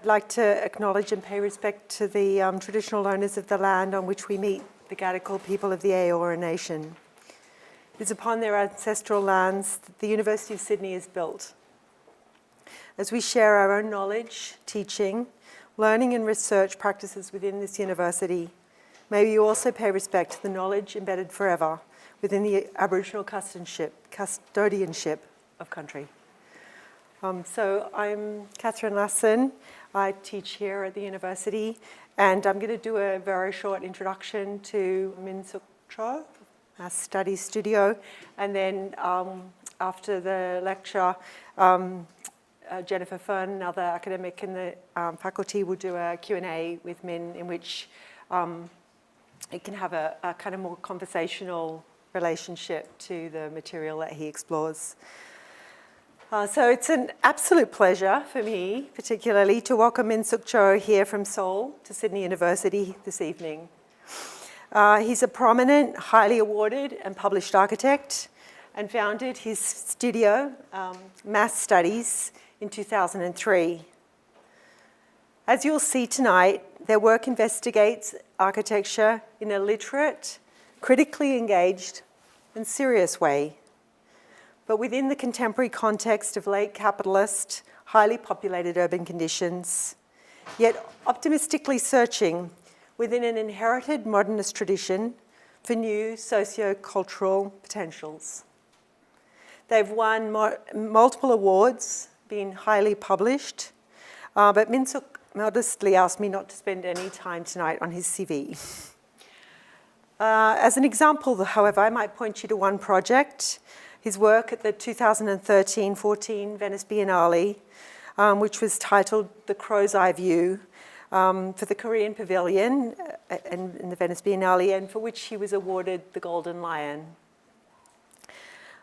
I'd like to acknowledge and pay respect to the traditional owners of the land on which we meet, the Gadigal people of the Eora Nation. It is upon their ancestral lands that the University of Sydney is built. As we share our own knowledge, teaching, learning and research practices within this university, may we also pay respect to the knowledge embedded forever within the Aboriginal custodianship of country. So I'm Catherine Lassen. I teach here at the university, and I'm going to do a very short introduction to Minsuk Cho, our study studio, and then after the lecture, Jennifer Fern, another academic in the faculty, will do a Q&A with Min, in which it can have a kind of more conversational relationship to the material that he explores. So it's an absolute pleasure for me, particularly, to welcome Minsuk Cho here from Seoul to Sydney University this evening. He's a prominent, highly awarded and published architect, and founded his studio, Mass Studies, in 2003. As you'll see tonight, their work investigates architecture in a literate, critically engaged, and serious way, but within the contemporary context of late capitalist, highly populated urban conditions, yet optimistically searching within an inherited modernist tradition for new socio-cultural potentials. They've won multiple awards, been highly published, but Minsuk modestly asked me not to spend any time tonight on his CV. As an example, however, I might point you to one project, his work at the 2013-14 Venice Biennale, which was titled The Crow's Eye View, for the Korean Pavilion in the Venice Biennale, and for which he was awarded the Golden Lion.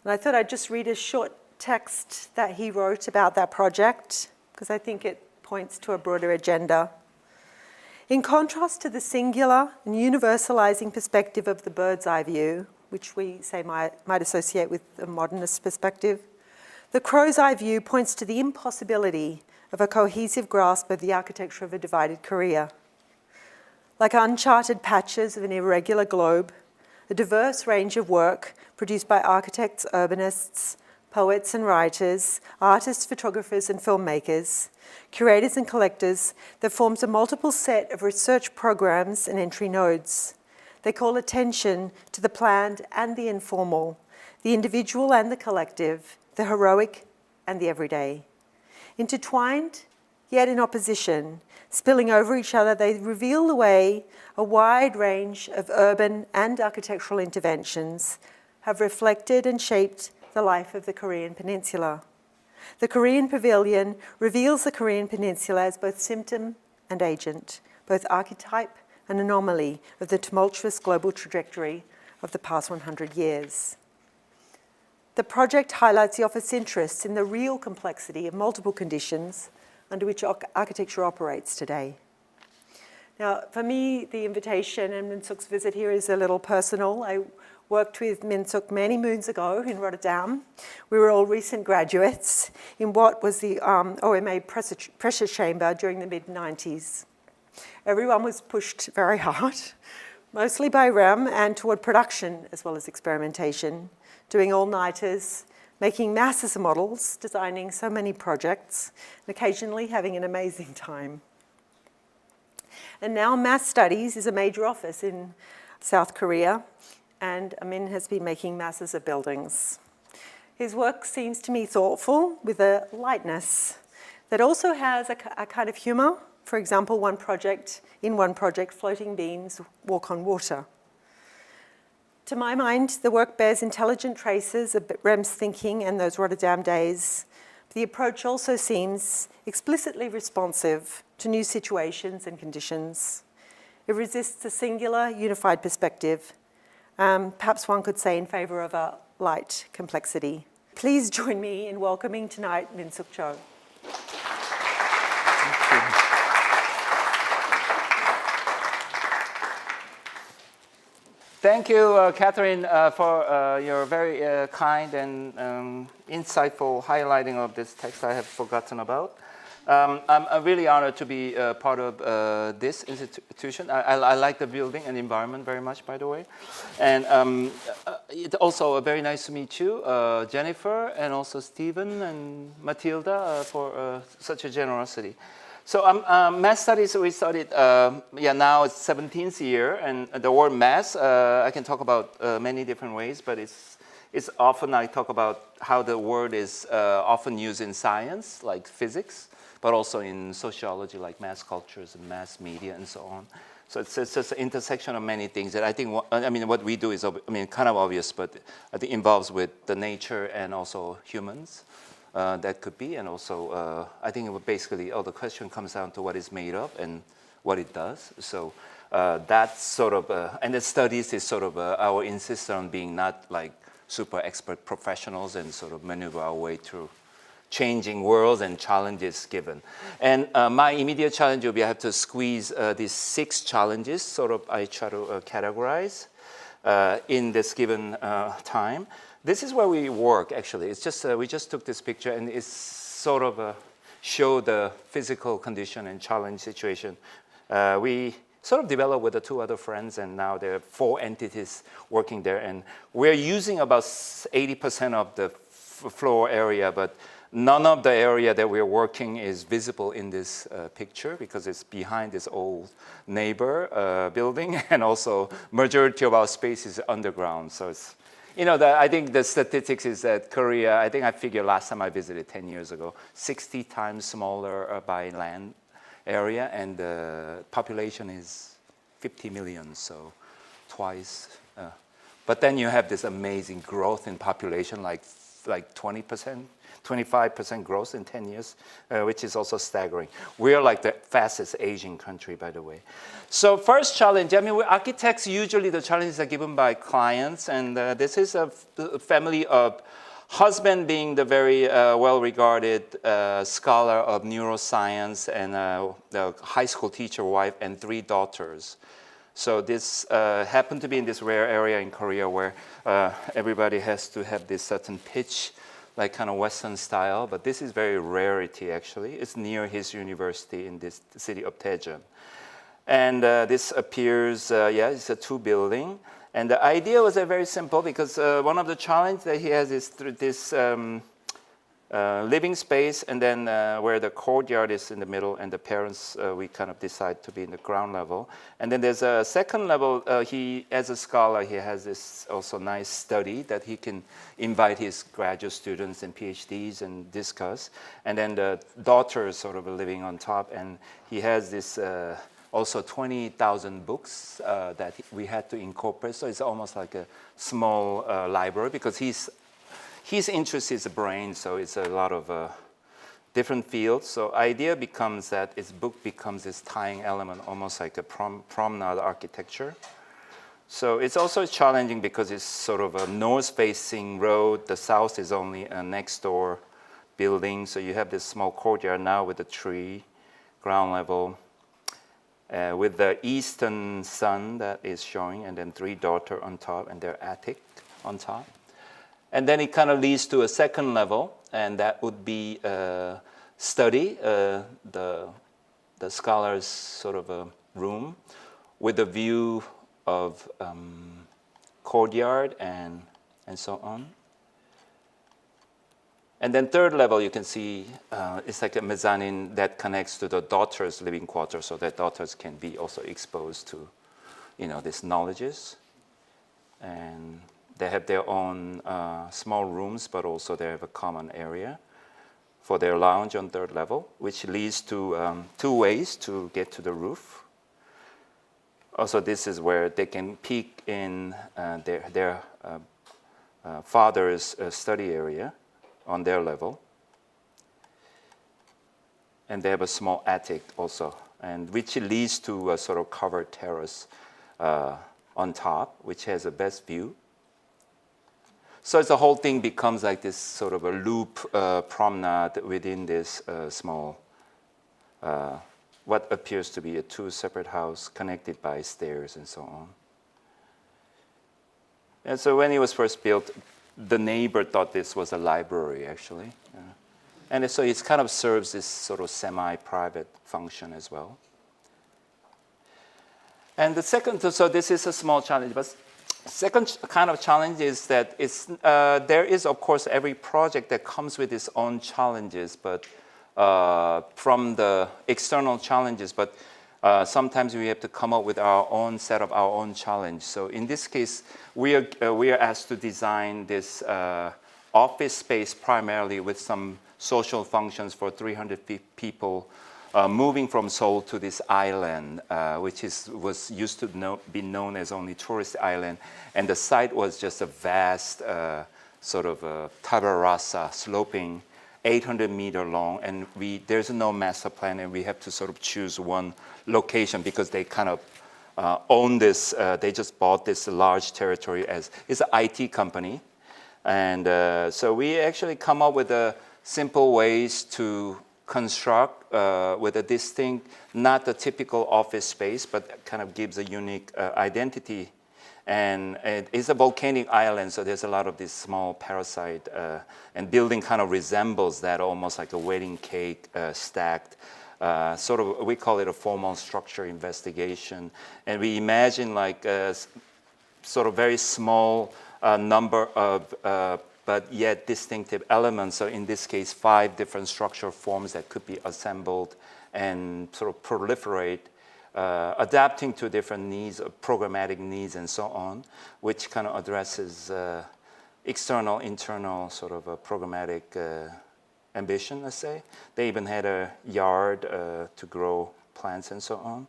And I thought I'd just read a short text that he wrote about that project, because I think it points to a broader agenda. In contrast to the singular and universalizing perspective of the bird's eye view, which we say might associate with a modernist perspective, the crow's eye view points to the impossibility of a cohesive grasp of the architecture of a divided Korea. Like uncharted patches of an irregular globe, a diverse range of work produced by architects, urbanists, poets and writers, artists, photographers and filmmakers, curators and collectors, that forms a multiple set of research programs and entry nodes. They call attention to the planned and the informal, the individual and the collective, the heroic and the everyday. Intertwined, yet in opposition, spilling over each other, they reveal the way a wide range of urban and architectural interventions have reflected and shaped the life of the Korean Peninsula. The Korean Pavilion reveals the Korean Peninsula as both symptom and agent, both archetype and anomaly of the tumultuous global trajectory of the past 100 years. The project highlights the office's interest in the real complexity of multiple conditions under which architecture operates today. Now, for me, the invitation and Minsuk's visit here is a little personal. I worked with Minsuk many moons ago in Rotterdam. We were all recent graduates in what was the OMA pressure chamber during the mid-90s. Everyone was pushed very hard, mostly by REM and toward production as well as experimentation, doing all-nighters, making masses of models, designing so many projects, and occasionally having an amazing time. And now Mass Studies is a major office in South Korea, and Min has been making masses of buildings. His work seems to me thoughtful, with a lightness that also has a kind of humor. For example, in one project, floating beams walk on water. To my mind, the work bears intelligent traces of Rem's thinking and those Rotterdam days. The approach also seems explicitly responsive to new situations and conditions. It resists a singular, unified perspective, perhaps one could say in favor of a light complexity. Please join me in welcoming tonight Minsuk Cho. Thank you, Catherine, for your very kind and insightful highlighting of this text I have forgotten about. I'm really honored to be part of this institution. I like the building and environment very much, by the way. And it's also very nice to meet you, Jennifer, and also Stephen and Matilda for such a generosity. So math studies, we studied, now it's 17th year, and the word math, I can talk about many different ways, but it's often I talk about how the word is often used in science, like physics, but also in sociology, like mass cultures and mass media and so on. So it's just an intersection of many things that I think, what we do is, kind of obvious, but I think involves with the nature and also humans. That could be, and also I think basically the question comes down to what it's made of and what it does. So that's sort of, and the studies is sort of our insistence on being not like super expert professionals and sort of maneuver our way through changing worlds and challenges given. And my immediate challenge will be I have to squeeze these 6 challenges, sort of I try to categorize in this given time. This is where we work, actually. It's just, we just took this picture, and it's sort of show the physical condition and challenge situation. We sort of developed with the 2 other friends, and now there are 4 entities working there. And we're using about 80% of the floor area, but none of the area that we're working is visible in this picture because it's behind this old neighbor building, and also majority of our space is underground. So it's, I think the statistics is that Korea, I think I figured last time I visited 10 years ago, 60 times smaller by land area, and the population is 50 million, so twice. But then you have this amazing growth in population, like 20%, 25% growth in 10 years, which is also staggering. We are like the fastest aging country, by the way. So first challenge, architects, usually the challenges are given by clients, and this is a family of husband being the very well-regarded scholar of neuroscience, and the high school teacher wife, and 3 daughters. So this happened to be in this rare area in Korea where everybody has to have this certain pitch, like kind of Western style, but this is very rarity actually. It's near his university in this city of Daejeon. And this appears, it's a 2 building. And the idea was very simple because one of the challenges that he has is through this living space, and then where the courtyard is in the middle, and the parents, we kind of decide to be in the ground level. And then there's a second level. He, as a scholar, he has this also nice study that he can invite his graduate students and PhDs and discuss. And then the daughter is sort of living on top, and he has this also 20,000 books that we had to incorporate. So it's almost like a small library, because his interest is the brain, so it's a lot of different fields. So idea becomes that his book becomes this tying element, almost like a promenade architecture. So it's also challenging because it's sort of a north-facing road. The south is only a next-door building. So you have this small courtyard now with a tree, ground level, with the eastern sun that is showing, and then 3 daughters on top, and their attic on top. And then it kind of leads to a second level, and that would be study, the scholar's sort of a room with a view of courtyard and so on. And then third level, you can see it's like a mezzanine that connects to the daughter's living quarters, so that daughters can be also exposed to, these knowledges. And they have their own small rooms, but also they have a common area for their lounge on third level, which leads to 2 ways to get to the roof. Also, this is where they can peek in their father's study area on their level. And they have a small attic also, and which leads to a sort of covered terrace on top, which has a best view. So the whole thing becomes like this sort of a loop promenade within this small, what appears to be a 2 separate house connected by stairs and so on. And so when it was first built, the neighbor thought this was a library, actually. And so it kind of serves this sort of semi-private function as well. And the second, so this is a small challenge, but second kind of challenge is that there is, of course, every project that comes with its own challenges, but from the external challenges, but sometimes we have to come up with our own set of our own challenge. So in this case, we are asked to design this office space primarily with some social functions for 300 people moving from Seoul to this island, which was used to be known as only tourist island. And the site was just a vast sort of tabarasa, sloping 800-meter long. And there's no master plan, and we have to sort of choose one location because they kind of own this. They just bought this large territory it's an IT company. And so we actually come up with simple ways to construct with a distinct, not the typical office space, but kind of gives a unique identity. And it's a volcanic island, so there's a lot of this small parasite, and building kind of resembles that, almost like a wedding cake stacked. Sort of, we call it a formal structure investigation. And we imagine like sort of very small number of but yet distinctive elements. So in this case, 5 different structural forms that could be assembled and sort of proliferate, adapting to different needs, programmatic needs, and so on, which kind of addresses external, internal sort of a programmatic ambition, let's say. They even had a yard to grow plants and so on.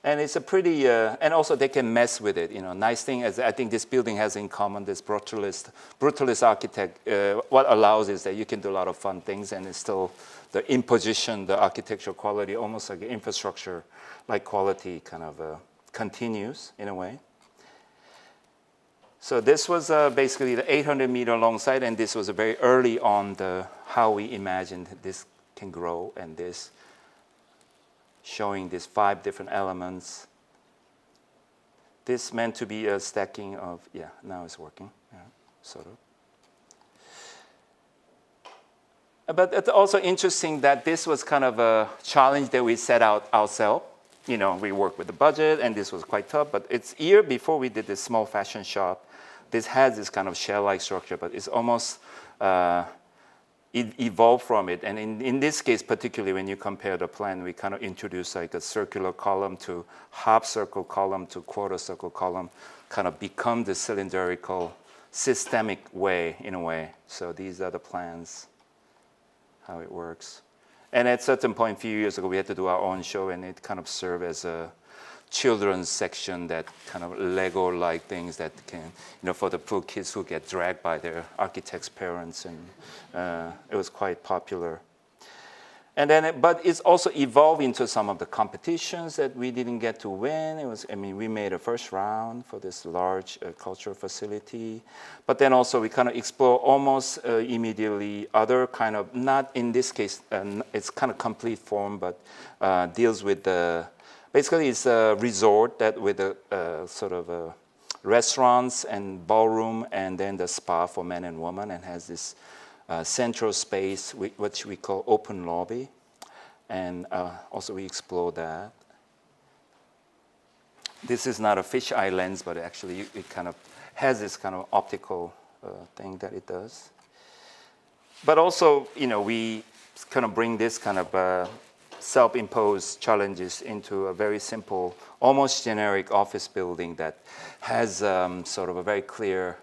And it's a pretty, and also they can mess with it. Nice thing is I think this building has in common this brutalist architect. What allows is that you can do a lot of fun things, and it's still the imposition, the architectural quality, almost like infrastructure, like quality kind of continues in a way. So this was basically the 800-meter long site, and this was very early on how we imagined this can grow, and this showing these 5 different elements. This meant to be a stacking of, now it's working, sort of. But it's also interesting that this was kind of a challenge that we set out ourselves. We worked with the budget, and this was quite tough, but it's a year before we did this small fashion shop. This has this kind of shell-like structure, but it's almost it evolved from it. And in this case, particularly when you compare the plan, we kind of introduced like a circular column to half circle column to quarter circle column, kind of become the cylindrical systemic way in a way. So these are the plans, how it works. And at a certain point, a few years ago, we had to do our own show, and it kind of served as a children's section, that kind of Lego-like things that can, for the poor kids who get dragged by their architects' parents, and it was quite popular. And then, but it's also evolved into some of the competitions that we didn't get to win. We made a first round for this large cultural facility, but then also we kind of explore almost immediately other kind of, not in this case, it's kind of complete form, but deals with basically, it's a resort that with a sort of restaurants and ballroom, and then the spa for men and women, and has this central space, which we call open lobby. And also we explore that. This is not a fisheye lens, but actually it kind of has this kind of optical thing that it does. But also, we kind of bring this kind of self-imposed challenges into a very simple, almost generic office building that has sort of a very clear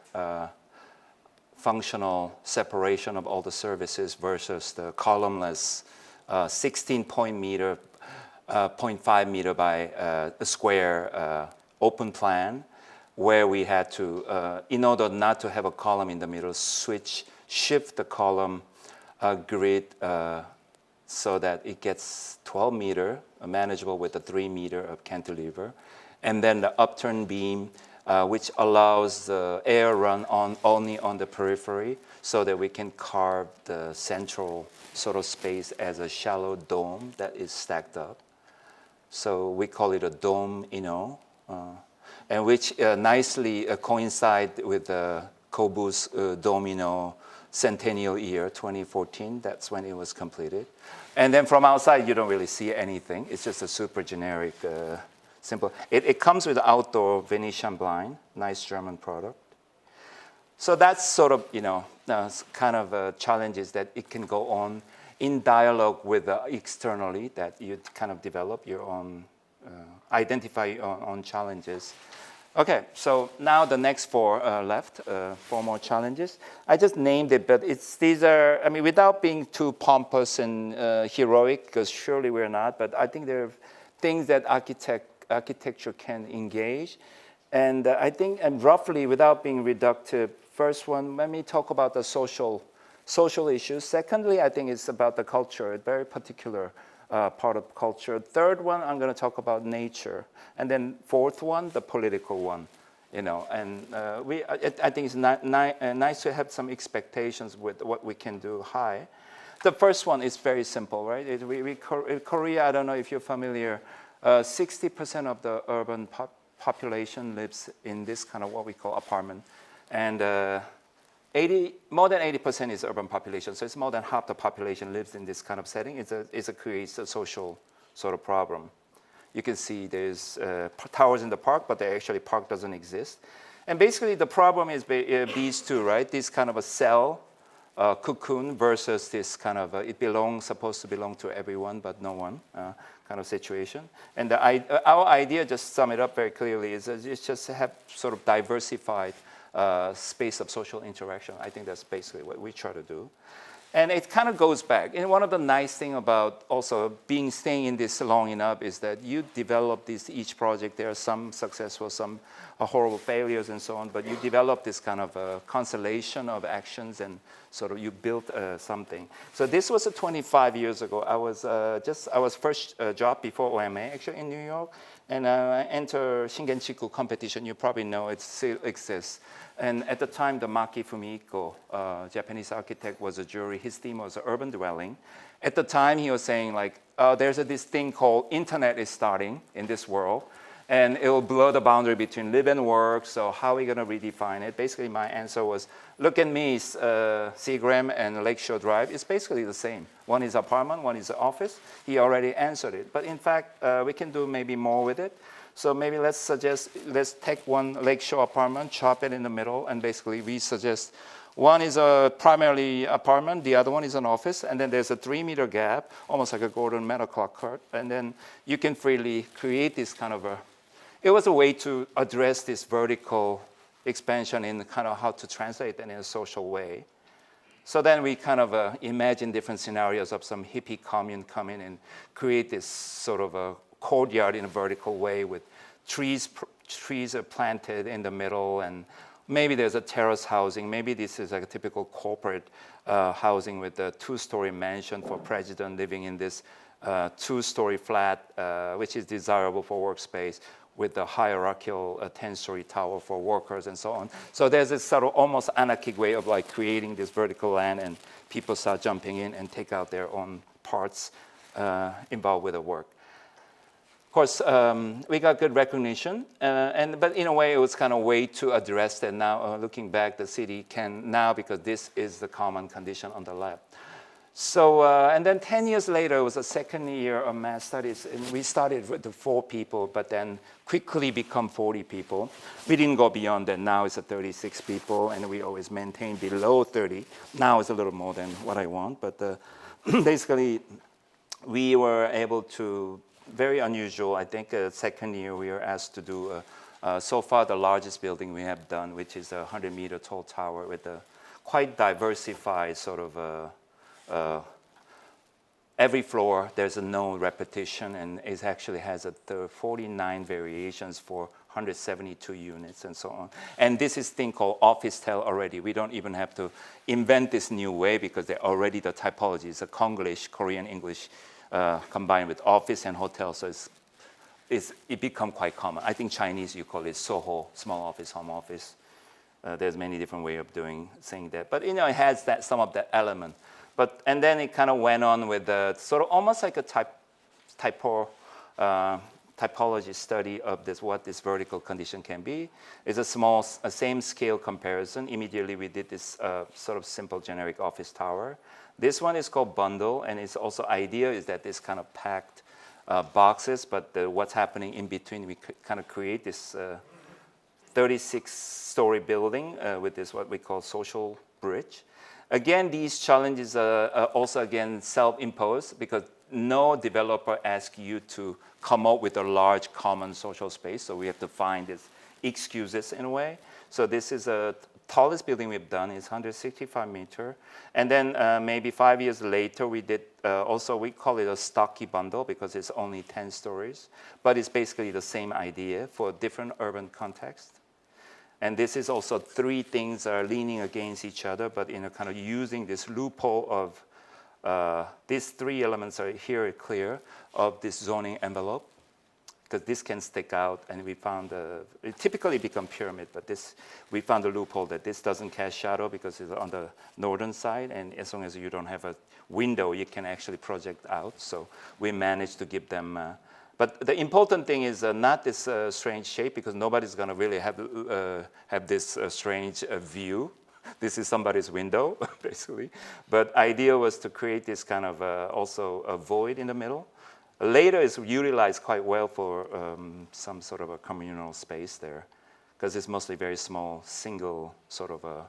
functional separation of all the services versus the columnless 16.5 meter by a square open plan, where we had to, in order not to have a column in the middle, shift the column grid so that it gets 12 meter, manageable with a 3 meter of cantilever. And then the upturned beam, which allows the air run only on the periphery, so that we can carve the central sort of space as a shallow dome that is stacked up. So we call it a dome, and which nicely coincide with the Kobu's domino centennial year, 2014. That's when it was completed. And then from outside, you don't really see anything. It's just a super generic, simple. It comes with outdoor Venetian blind, nice German product. So that's sort of, kind of challenges that it can go on in dialogue with externally, that you kind of develop your own, identify your own challenges. Okay, so now the next four left, four more challenges. I just named it, but these are, I mean, without being too pompous and heroic, because surely we're not, but I think there are things that architecture can engage. And I think, and roughly, without being reductive, first one, let me talk about the social issues. Secondly, I think it's about the culture, a very particular part of culture. Third one, I'm going to talk about nature. And then fourth one, the political one. And I think it's nice to have some expectations with what we can do high. The first one is very simple, right? In Korea, I don't know if you're familiar, 60% of the urban population lives in this kind of what we call apartment. And more than 80% is urban population, so it's more than half the population lives in this kind of setting. It creates a social sort of problem. You can see there's towers in the park, but actually park doesn't exist. And basically the problem is these two, right? This kind of a cell cocoon versus this kind of supposed to belong to everyone but no one kind of situation. And our idea, just sum it up very clearly, is just to have sort of diversified space of social interaction. I think that's basically what we try to do. And it kind of goes back. And one of the nice things about also staying in this long enough is that you develop each project. There are some successful, some horrible failures and so on, but you develop this kind of constellation of actions and sort of you built something. So this was 25 years ago. I was first job before OMA actually in New York, and I entered Shingenchiku competition. You probably know it still exists. And at the time, the Maki Fumiko, Japanese architect, was a jury. His theme was urban dwelling. At the time, he was saying like, there's this thing called internet is starting in this world, and it will blur the boundary between live and work. So how are we going to redefine it? Basically, my answer was, look at me, Seagram and Lakeshore Drive. It's basically the same. One is apartment, one is office. He already answered it. But in fact, we can do maybe more with it. So maybe let's take one lakeshore apartment, chop it in the middle, and basically we suggest one is a primarily apartment, the other one is an office, and then there's a 3-meter gap, almost like a golden metal clock cart, and then you can freely create this kind of it was a way to address this vertical expansion in kind of how to translate it in a social way. So then we kind of imagine different scenarios of some hippie commune come in and create this sort of a courtyard in a vertical way with trees are planted in the middle, and maybe there's a terrace housing. Maybe this is like a typical corporate housing with a 2-story mansion for president living in this 2-story flat, which is desirable for workspace, with the hierarchical 10-story tower for workers and so on. So there's this sort of almost anarchic way of like creating this vertical land, and people start jumping in and take out their own parts involved with the work. Of course, we got good recognition, but in a way, it was kind of a way to address that. Now, looking back, the city can now, because this is the common condition on the left. So, and then 10 years later, it was the second year of math studies, and we started with the 4 people, but then quickly become 40 people. We didn't go beyond that. Now it's 36 people, and we always maintain below 30. Now it's a little more than what I want, but basically, we were able to. Very unusual. I think second year we were asked to do so far the largest building we have done, which is a 100-meter tall tower with a quite diversified sort of every floor. There's a known repetition, and it actually has 49 variations for 172 units and so on. And this is thing called office tile already. We don't even have to invent this new way because they're already the typology. It's a Konglish, Korean English. Combined with office and hotel, so it become quite common. I think Chinese, you call it Soho, small office, home office. There's many different ways of saying that, but it has some of that element. And then it kind of went on with sort of almost like a typo typology study of this, what this vertical condition can be. It's a small, same scale comparison. Immediately we did this sort of simple generic office tower. This one is called bundle, and it's also idea is that this kind of packed boxes, but what's happening in between, we kind of create this 36-story building with this what we call social bridge. Again, these challenges are also again self-imposed because no developer asks you to come up with a large common social space, so we have to find these excuses in a way. So this is a tallest building we've done is 165 meters. And then maybe 5 years later, we did also, we call it a stocky bundle because it's only 10 stories. But it's basically the same idea for different urban contexts. And this is also three things are leaning against each other, but in a kind of using this loophole of these three elements are here clear of this zoning envelope. Because this can stick out, and we found it typically become pyramid, but this we found a loophole that this doesn't cast shadow because it's on the northern side, and as long as you don't have a window, you can actually project out. So we managed to give them. But the important thing is not this strange shape because nobody's going to really have this strange view. This is somebody's window, basically. But idea was to create this kind of also a void in the middle. Later, it's utilized quite well for some sort of a communal space there, because it's mostly very small, single sort of a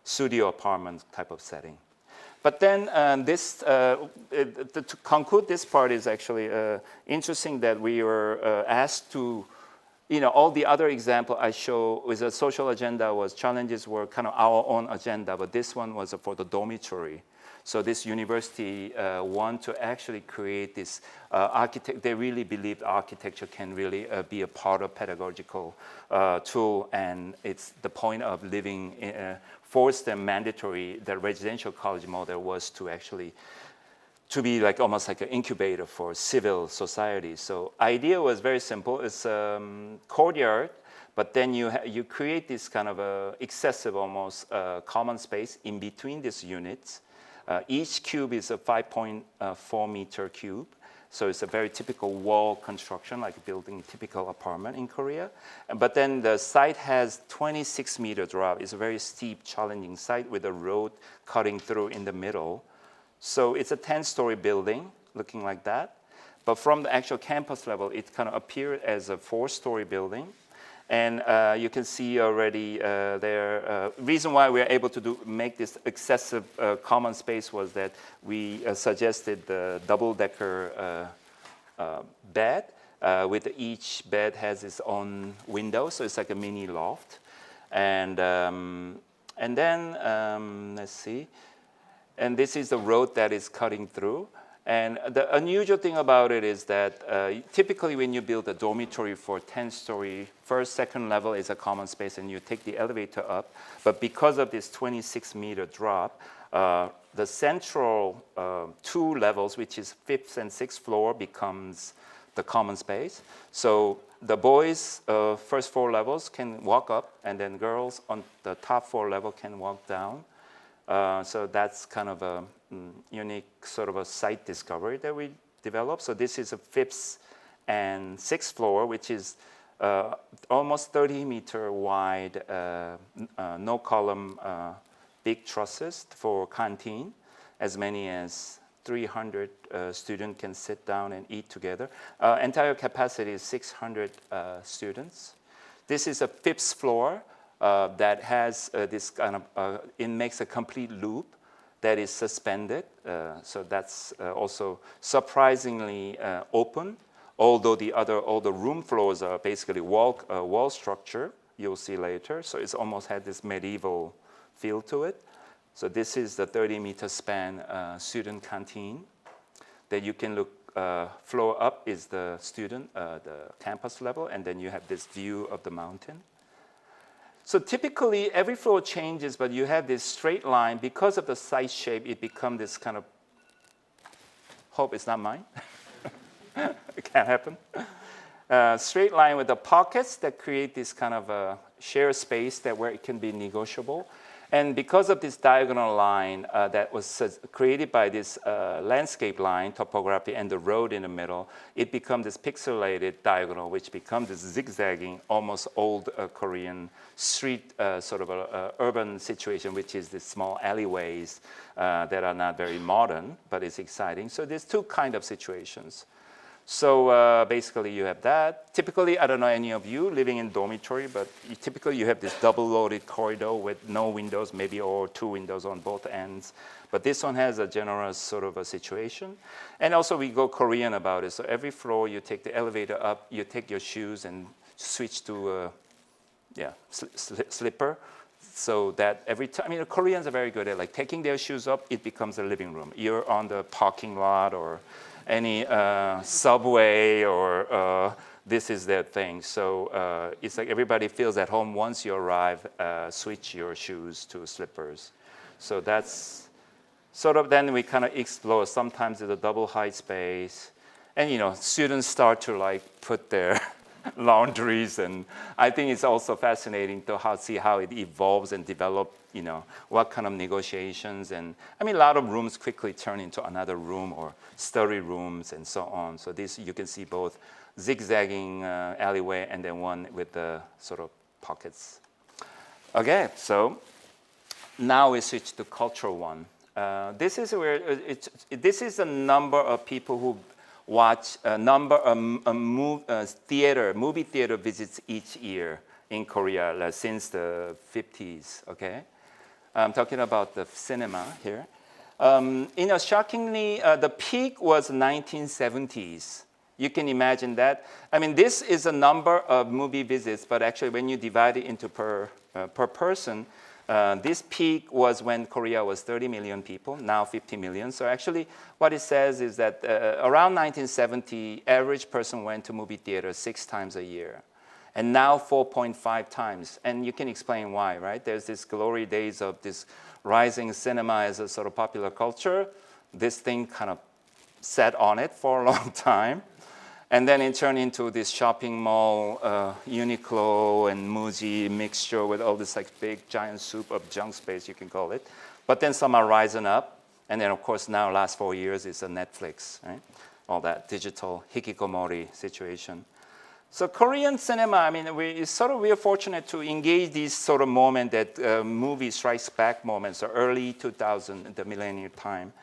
studio apartment type of setting. But then to conclude this part is actually interesting that we were asked to, all the other example I show with a social agenda was challenges were kind of our own agenda, but this one was for the dormitory. So this university want to actually create this architect. They really believe architecture can really be a part of pedagogical tool, and it's the point of living forced and mandatory. The residential college model was to actually to be like almost like an incubator for civil society. So idea was very simple. It's courtyard, but then you create this kind of excessive almost common space in between these units. Each cube is a 5.4 meter cube. So it's a very typical wall construction, like building typical apartment in Korea. But then the site has 26 meter drop. It's a very steep, challenging site with a road cutting through in the middle. So it's a 10-story building looking like that. But from the actual campus level, it kind of appeared as a 4-story building. And you can see already there, reason why we are able to make this excessive common space was that we suggested the double-decker bed, with each bed has its own window, so it's like a mini loft. And then, let's see, and this is the road that is cutting through. And the unusual thing about it is that typically when you build a dormitory for 10-story, first, second level is a common space and you take the elevator up. But because of this 26-meter drop, the central 2 levels, which is 5th and 6th floor, becomes the common space. So the boys' first 4 levels can walk up, and then girls on the top 4 level can walk down. So that's kind of a unique sort of a site discovery that we developed. So this is a 5th and 6th floor, which is almost 30-meter wide, no column, big trusses for canteen. As many as 300 students can sit down and eat together. Entire capacity is 600 students. This is a 5th floor. That has this kind of, it makes a complete loop that is suspended. So that's also surprisingly open, although all the room floors are basically wall structure, you'll see later. So it's almost had this medieval feel to it. So this is the 30-meter span student canteen that you can look, floor up is the student, the campus level, and then you have this view of the mountain. So typically, every floor changes, but you have this straight line. Because of the site shape, it becomes this kind of, hope it's not mine. It can't happen. Straight line with the pockets that create this kind of share space that where it can be negotiable. And because of this diagonal line that was created by this landscape line, topography, and the road in the middle, it becomes this pixelated diagonal, which becomes this zigzagging, almost old Korean street sort of a urban situation, which is the small alleyways that are not very modern, but it's exciting. So there's two kind of situations. So basically you have that. Typically, I don't know any of you living in dormitory, but typically you have this double-loaded corridor with no windows, maybe or two windows on both ends. But this one has a generous sort of a situation. And also we go Korean about it. So every floor you take the elevator up, you take your shoes and switch to slipper. So that every time, I mean, the Koreans are very good at like taking their shoes up, it becomes a living room. You're on the parking lot or any subway or this is their thing. So it's like everybody feels at home once you arrive, switch your shoes to slippers. So that's sort of, then we kind of explore. Sometimes it's a double height space. And students start to like put their laundries, and I think it's also fascinating to see how it evolves and develops, what kind of negotiations. And I mean, a lot of rooms quickly turn into another room or study rooms and so on. So this, you can see both zigzagging alleyway and then one with the sort of pockets. Okay, so now we switch to cultural one. This is where this is the number of people who watch a number of movie theater visits each year in Korea since the 50s, okay? I'm talking about the cinema here. Shockingly, the peak was 1970s. You can imagine that. I mean, this is a number of movie visits, but actually when you divide it into per person, this peak was when Korea was 30 million people, now 50 million. So actually what it says is that around 1970, average person went to movie theater 6 times a year. And now 4.5 times. And you can explain why, right? There's this glory days of this rising cinema as a sort of popular culture. This thing kind of sat on it for a long time. And then it turned into this shopping mall, Uniqlo and Muji mixture with all this like big giant soup of junk space, you can call it. But then some are rising up. And then of course now last 4 years is a Netflix, right? All that digital hikikomori situation. So Korean cinema, I mean, we are fortunate to engage these sort of moment that movie strikes back moments, so early 2000, the millennium time.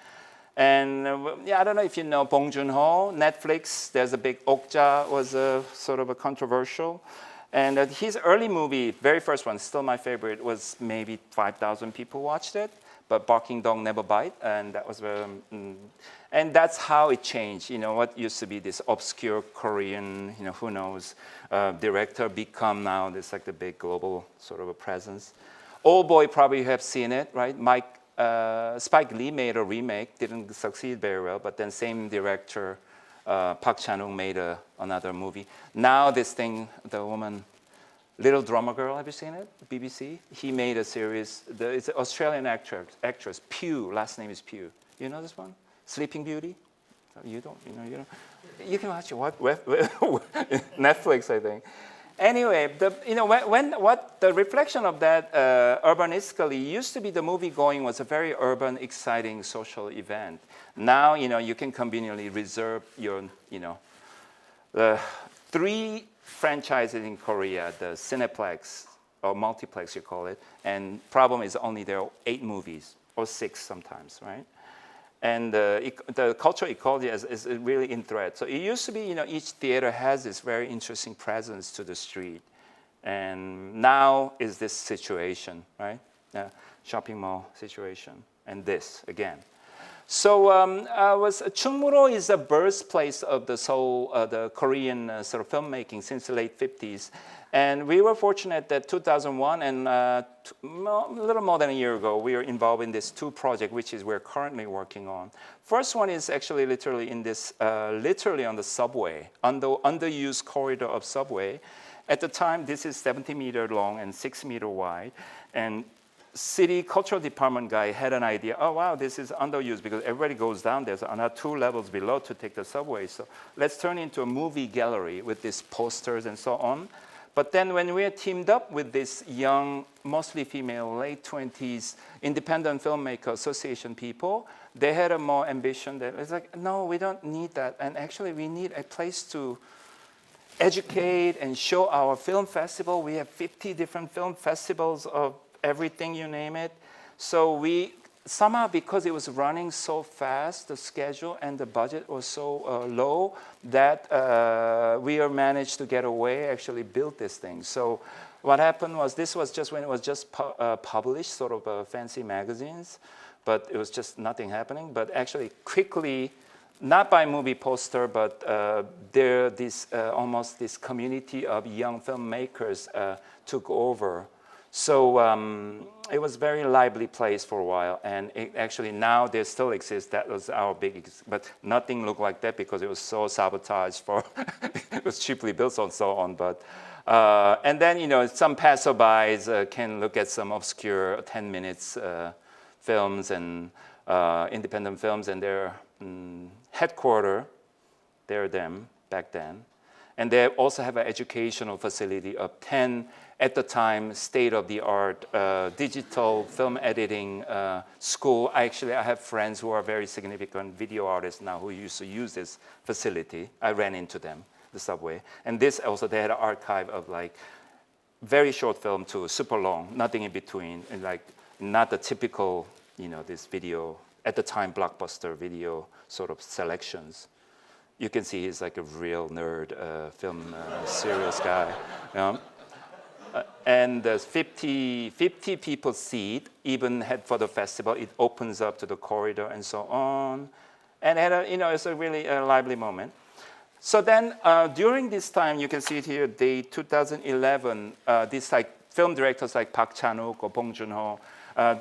And I don't know if you know Bong Joon-ho, Netflix. There's a big Okja was sort of a controversial. And his early movie, very first one, still my favorite, was maybe 5,000 people watched it. But Barking Dog Never Bite, and that was and that's how it changed. What used to be this obscure Korean, who knows, director become now this like the big global sort of a presence. Old Boy, probably you have seen it, right? Spike Lee made a remake, didn't succeed very well, but then same director, Park Chan-wook made another movie. Now this thing, the woman, Little Drummer Girl, have you seen it? BBC? He made a series, it's an Australian actress, Pugh, last name is Pugh. You know this one? Sleeping Beauty? You don't, you don't. You can watch it, Netflix, I think. Anyway, the reflection of that urbanistically used to be the movie going was a very urban, exciting social event. Now, you can conveniently reserve your, the 3 franchises in Korea, the Cineplex or multiplex you call it, and problem is only there are 8 movies or 6 sometimes, right? And the cultural ecology is really in threat. So it used to be, each theater has this very interesting presence to the street. And now is this situation, right? Shopping mall situation. And this, again. So Chungmuro is the birthplace of the Seoul, the Korean sort of filmmaking since the late 50s. And we were fortunate that 2001 and a little more than a year ago, we were involved in this 2 projects, which is we're currently working on. First one is actually literally in this, literally on the subway, underused corridor of subway. At the time, this is 70 meter long and 6 meter wide. And city cultural department guy had an idea, oh wow, this is underused because everybody goes down. There's another 2 levels below to take the subway. So let's turn into a movie gallery with these posters and so on. But then But then when we teamed up with this young, mostly female, late 20s, independent filmmaker association people, they had a more ambition that it's like, no, we don't need that. And actually we need a place to educate and show our film festival. We have 50 different film festivals of everything, you name it. So we somehow, because it was running so fast, the schedule and the budget was so low, that we managed to get away, actually build this thing. So what happened was, this was just when it was just published, sort of fancy magazines, but it was just nothing happening. But actually quickly, not by movie poster, but there this almost this community of young filmmakers took over. So it was a very lively place for a while, and it actually now there still exists. That was our big, but nothing looked like that because it was so sabotaged for, it was cheaply built and so on. But and then, you know, some passerbys can look at some obscure 10 minutes films and independent films, and their headquarters, they're them back then. And they also have an educational facility of 10, at the time, state-of-the-art digital film editing school. I have friends who are very significant video artists now who used to use this facility. I ran into them, the subway. And this also, they had an archive of like very short film to super long, nothing in between, and like not the typical, you know, this video, at the time, blockbuster video sort of selections. You can see he's like a real nerd, film serious guy. You know? And there's 50 people seat, even for the festival. It opens up to the corridor and so on. And you know, it's a really lively moment. So then during this time, you can see it here, 2011, these like film directors like Park Chan-wook or Bong Joon-ho,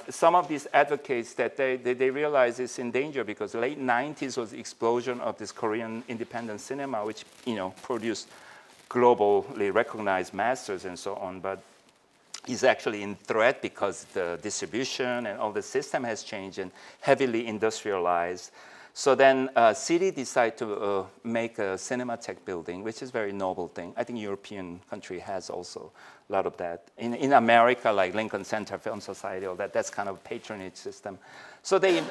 some of these advocates that they realize it's in danger because the late 90s was the explosion of this Korean independent cinema, which, you know, produced globally recognized masters and so on, but is actually in threat because the distribution and all the system has changed and heavily industrialized. So then city decided to make a Cinematheque building, which is a very noble thing. I think European country has also a lot of that. In America, like Lincoln Center Film Society, all that's kind of patronage system. So they,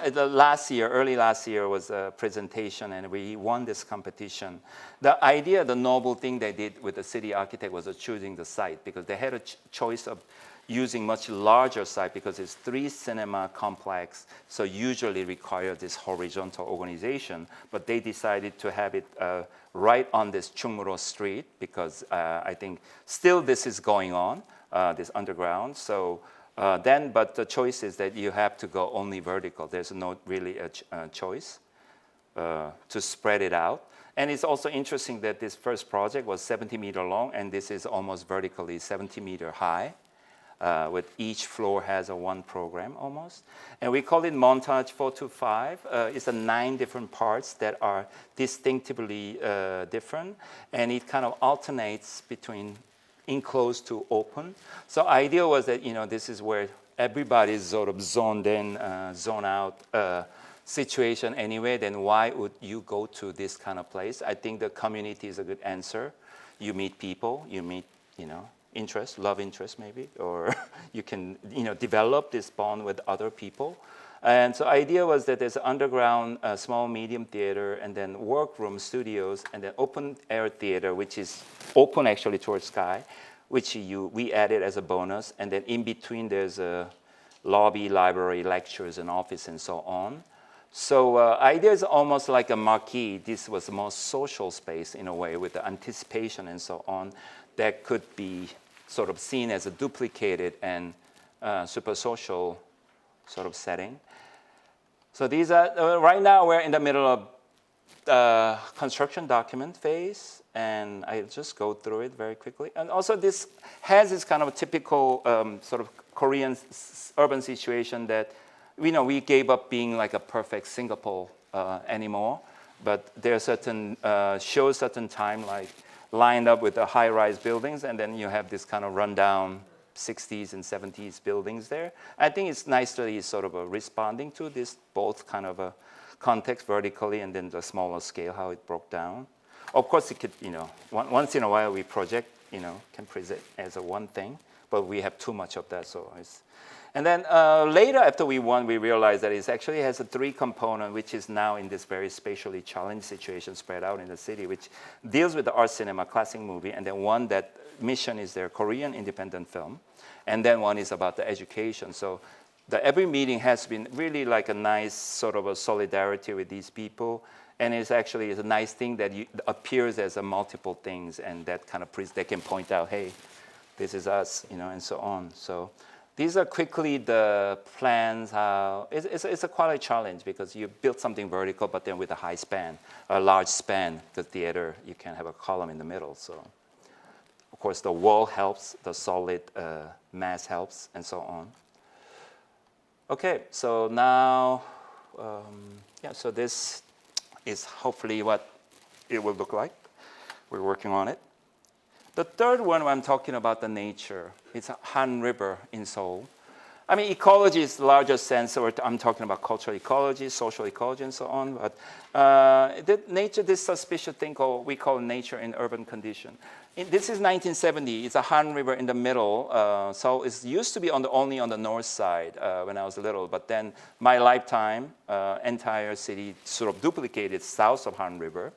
early last year was a presentation, and we won this competition. The idea, the noble thing they did with the city architect was choosing the site, because they had a choice of using much larger site because it's 3 cinema complex, so usually require this horizontal organization. But they decided to have it right on this Chungmuro Street because I think still this is going on, this underground. So but the choice is that you have to go only vertical. There's no really a choice to spread it out. And it's also interesting that this first project was 70-meter long, and this is almost vertically 70-meter high. With each floor has a one program almost. And we call it Montage 425. It's 9 different parts that are distinctively different. And it kind of alternates between enclosed to open. So idea was that, you know, this is where everybody is sort of zoned in, zone out situation anyway. Then why would you go to this kind of place? I think the community is a good answer. You meet people, you meet, you know, interest, love interest maybe, or you can, you know, develop this bond with other people. And so idea was that there's an underground small medium theater, and then workroom studios, and then open air theater, which is open actually towards sky, which we added as a bonus. And then in between there's a lobby, library, lectures, and office, and so on. So idea is almost like a marquee. This was the most social space in a way, with the anticipation and so on, that could be sort of seen as a duplicated and super social sort of setting. So these are, right now we're in the middle of construction document phase, and I'll just go through it very quickly. And also this has this kind of typical sort of Korean urban situation that, you know, we gave up being like a perfect Singapore anymore, but there are certain, shows certain time, like lined up with the high-rise buildings, and then you have this kind of rundown 60s and 70s buildings there. I think it's nicely sort of responding to this both kind of a context vertically and then the smaller scale, how it broke down. Of course, it could, you know, once in a while we project can present as a one thing, but we have too much of that. And then later, after we won, we realized that it actually has a 3 component, which is now in this very spatially challenged situation spread out in the city, which deals with the art cinema, classic movie, and then one that mission is their Korean independent film, and then one is about the education. So every meeting has been really like a nice sort of a solidarity with these people, and it's actually a nice thing that appears as a multiple things, and that kind of they can point out, hey, this is us, and so on. So these are quickly the plans. How it's a quality challenge because you build something vertical, but then with a high span, a large span. The theater, you can have a column in the middle. So of course the wall helps, the solid mass helps, and so on. Okay, so now, so this is hopefully what it will look like. We're working on it. The third one, I'm talking about the nature. It's Han River in Seoul. I mean, ecology is the largest sense, or I'm talking about cultural ecology, social ecology, and so on. But the nature, this suspicious thing we call nature in urban condition. This is 1970. It's a Han River in the middle. So it used to be only on the north side when I was little. But then my lifetime, entire city sort of duplicated south of Han River.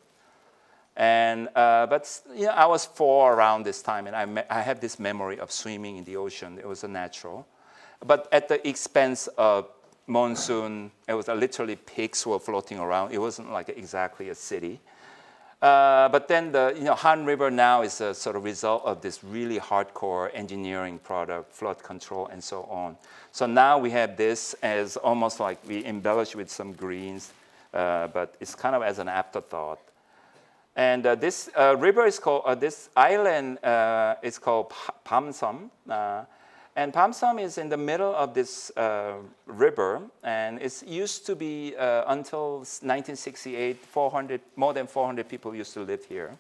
And but I was 4 around this time, and I have this memory of swimming in the ocean. It was a natural, but at the expense of monsoon. It was literally pigs were floating around. It wasn't like exactly a city. But then the Han River now is a sort of result of this really hardcore engineering product, flood control, and so on. So now we have this as almost like we embellish with some greens, but it's kind of as an afterthought. And this river is called, this island is called Pamsum. And Pamsum is in the middle of this river, and it used to be, until 1968, more than 400 people used to live here.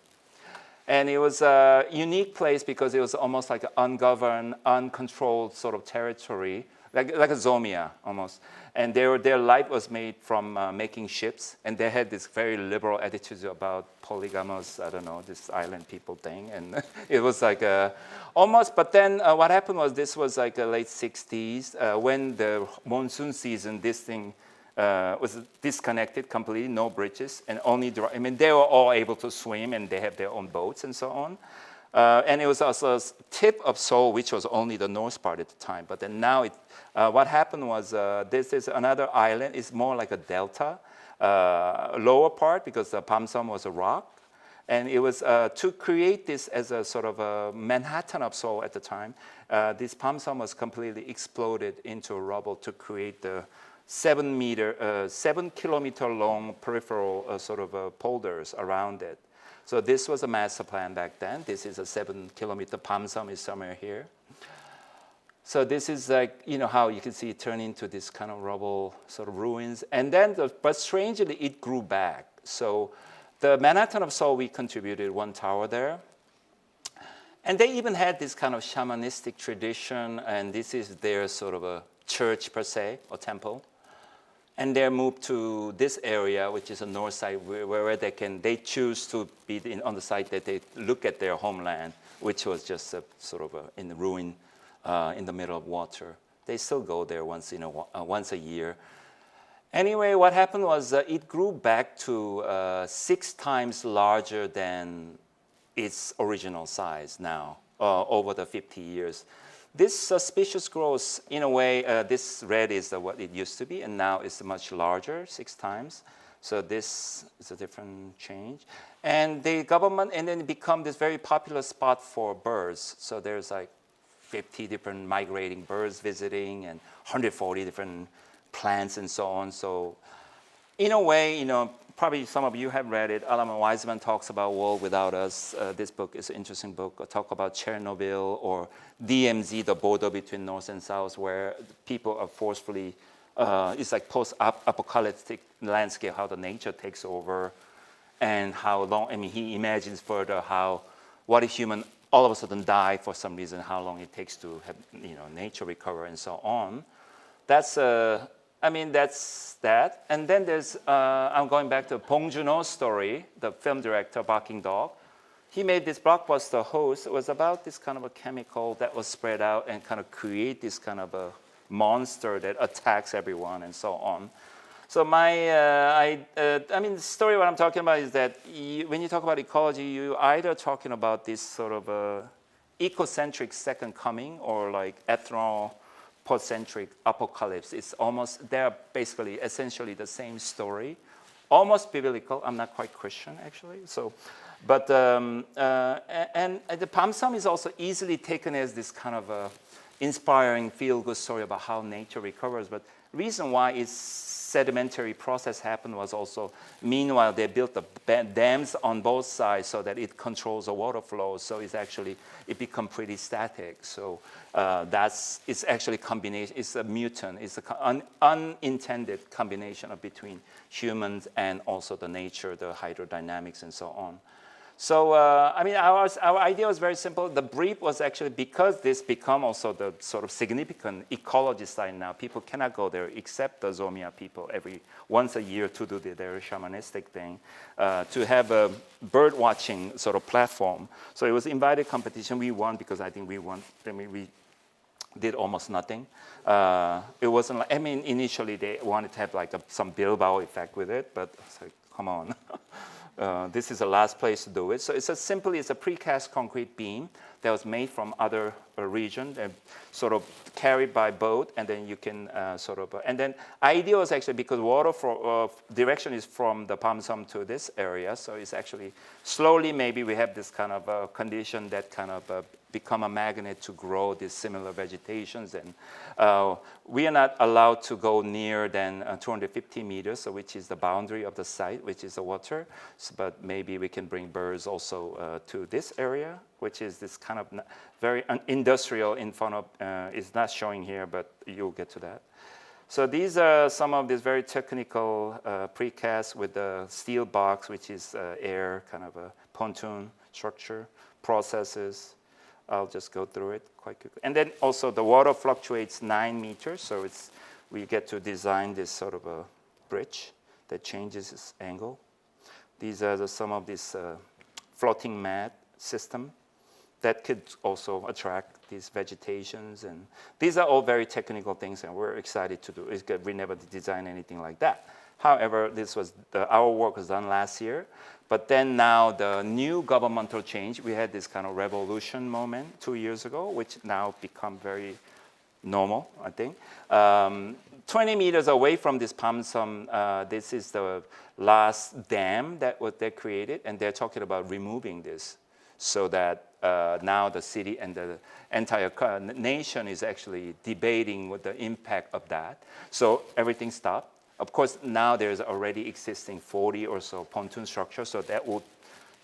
And it was a unique place because it was almost like an ungoverned, uncontrolled sort of territory, like a Zomia almost. And their life was made from making ships, and they had this very liberal attitude about polygamous, I don't know, this island people thing. And it was like almost, but then what happened was this was like the late 60s, when the monsoon season, this thing was disconnected completely, no bridges, and only, I mean, they were all able to swim, and they have their own boats and so on. And it was also a tip of Seoul, which was only the north part at the time. But then now, what happened was this is another island. It's more like a delta, lower part, because the Pamsum was a rock. And it was to create this as a sort of a Manhattan of Seoul at the time. This Pamsum was completely exploded into rubble to create the 7 kilometer long peripheral sort of polders around it. So this was a master plan back then. This is a 7 kilometer Pamsum is somewhere here. So this is like, how you can see it turn into this kind of rubble sort of ruins. And then, but strangely, it grew back. So the Manhattan of Seoul, we contributed one tower there. And they even had this kind of shamanistic tradition, and this is their sort of a church per se, or temple. And they moved to this area, which is the north side, where they choose to be on the site that they look at their homeland, which was just sort of in the ruin, in the middle of water. They still go there once a year. Anyway, what happened was it grew back to 6 times larger than its original size now, over the 50 years. This suspicious growth, in a way, this red is what it used to be, and now it's much larger, 6 times. So this is a different change. And the government, and then it become this very popular spot for birds. So there's like 50 different migrating birds visiting, and 140 different plants and so on. So in a way, probably some of you have read it. Alan Wiseman talks about World Without Us. This book is an interesting book. I talk about Chernobyl or DMZ, the border between North and South, where people are forcefully, it's like post-apocalyptic landscape, how the nature takes over, and how long, he imagines further what if human all of a sudden die for some reason, how long it takes to have, nature recover and so on. That's that. And then there's, I'm going back to Bong Joon-ho's story, the film director, Barking Dog. he made this blockbuster hose. It was about this kind of a chemical that was spread out and kind of create this kind of a monster that attacks everyone and so on. So I mean, the story what I'm talking about is that when you talk about ecology, you're either talking about this sort of ecocentric second coming or like anthropocentric apocalypse. It's almost, they're basically essentially the same story, almost biblical. I'm not quite Christian actually. So, but, and the Pamsam is also easily taken as this kind of a inspiring feel-good story about how nature recovers. But reason why its sedimentary process happened was also, meanwhile, they built the dams on both sides so that it controls the water flow. So it's actually, it become pretty static. So it's actually combination, it's a mutant, it's an unintended combination of between humans and also the nature, the hydrodynamics and so on. So, I mean, our idea was very simple. The brief was actually because this become also the sort of significant ecology site now. People cannot go there except the Zomia people once a year to do their shamanistic thing, to have a bird watching sort of platform. So it was invited competition. We won because I think we won. I mean, we did almost nothing. It wasn't like, I mean, initially they wanted to have like some Bilbao effect with it, but it's like, come on. This is the last place to do it. So it's simply a precast concrete beam that was made from other region and sort of carried by boat, and then you can and then idea was actually because water direction is from the Pamsam to this area, so it's actually slowly maybe we have this kind of condition that kind of become a magnet to grow these similar vegetations, and we are not allowed to go near than 250 meters, so which is the boundary of the site, which is the water. So, but maybe we can bring birds also to this area, which is this kind of very industrial in front of, it's not showing here, but you'll get to that. So these are some of these very technical precast with the steel box, which is air, kind of a pontoon structure, processes. I'll just go through it quite quickly. And then also the water fluctuates 9 meters, so we get to design this sort of a bridge that changes its angle. These are some of this floating mat system that could also attract these vegetations. And these are all very technical things, and we're excited to do. We never designed anything like that. However, our work was done last year. But then now the new governmental change, we had this kind of revolution moment 2 years ago, which now become very normal, I think. 20 meters away from this Pamsam, this is the last dam that they created, and they're talking about removing this so that now the city and the entire nation is actually debating what the impact of that. So everything stopped. Of course, now there's already existing 40 or so pontoon structures, so that will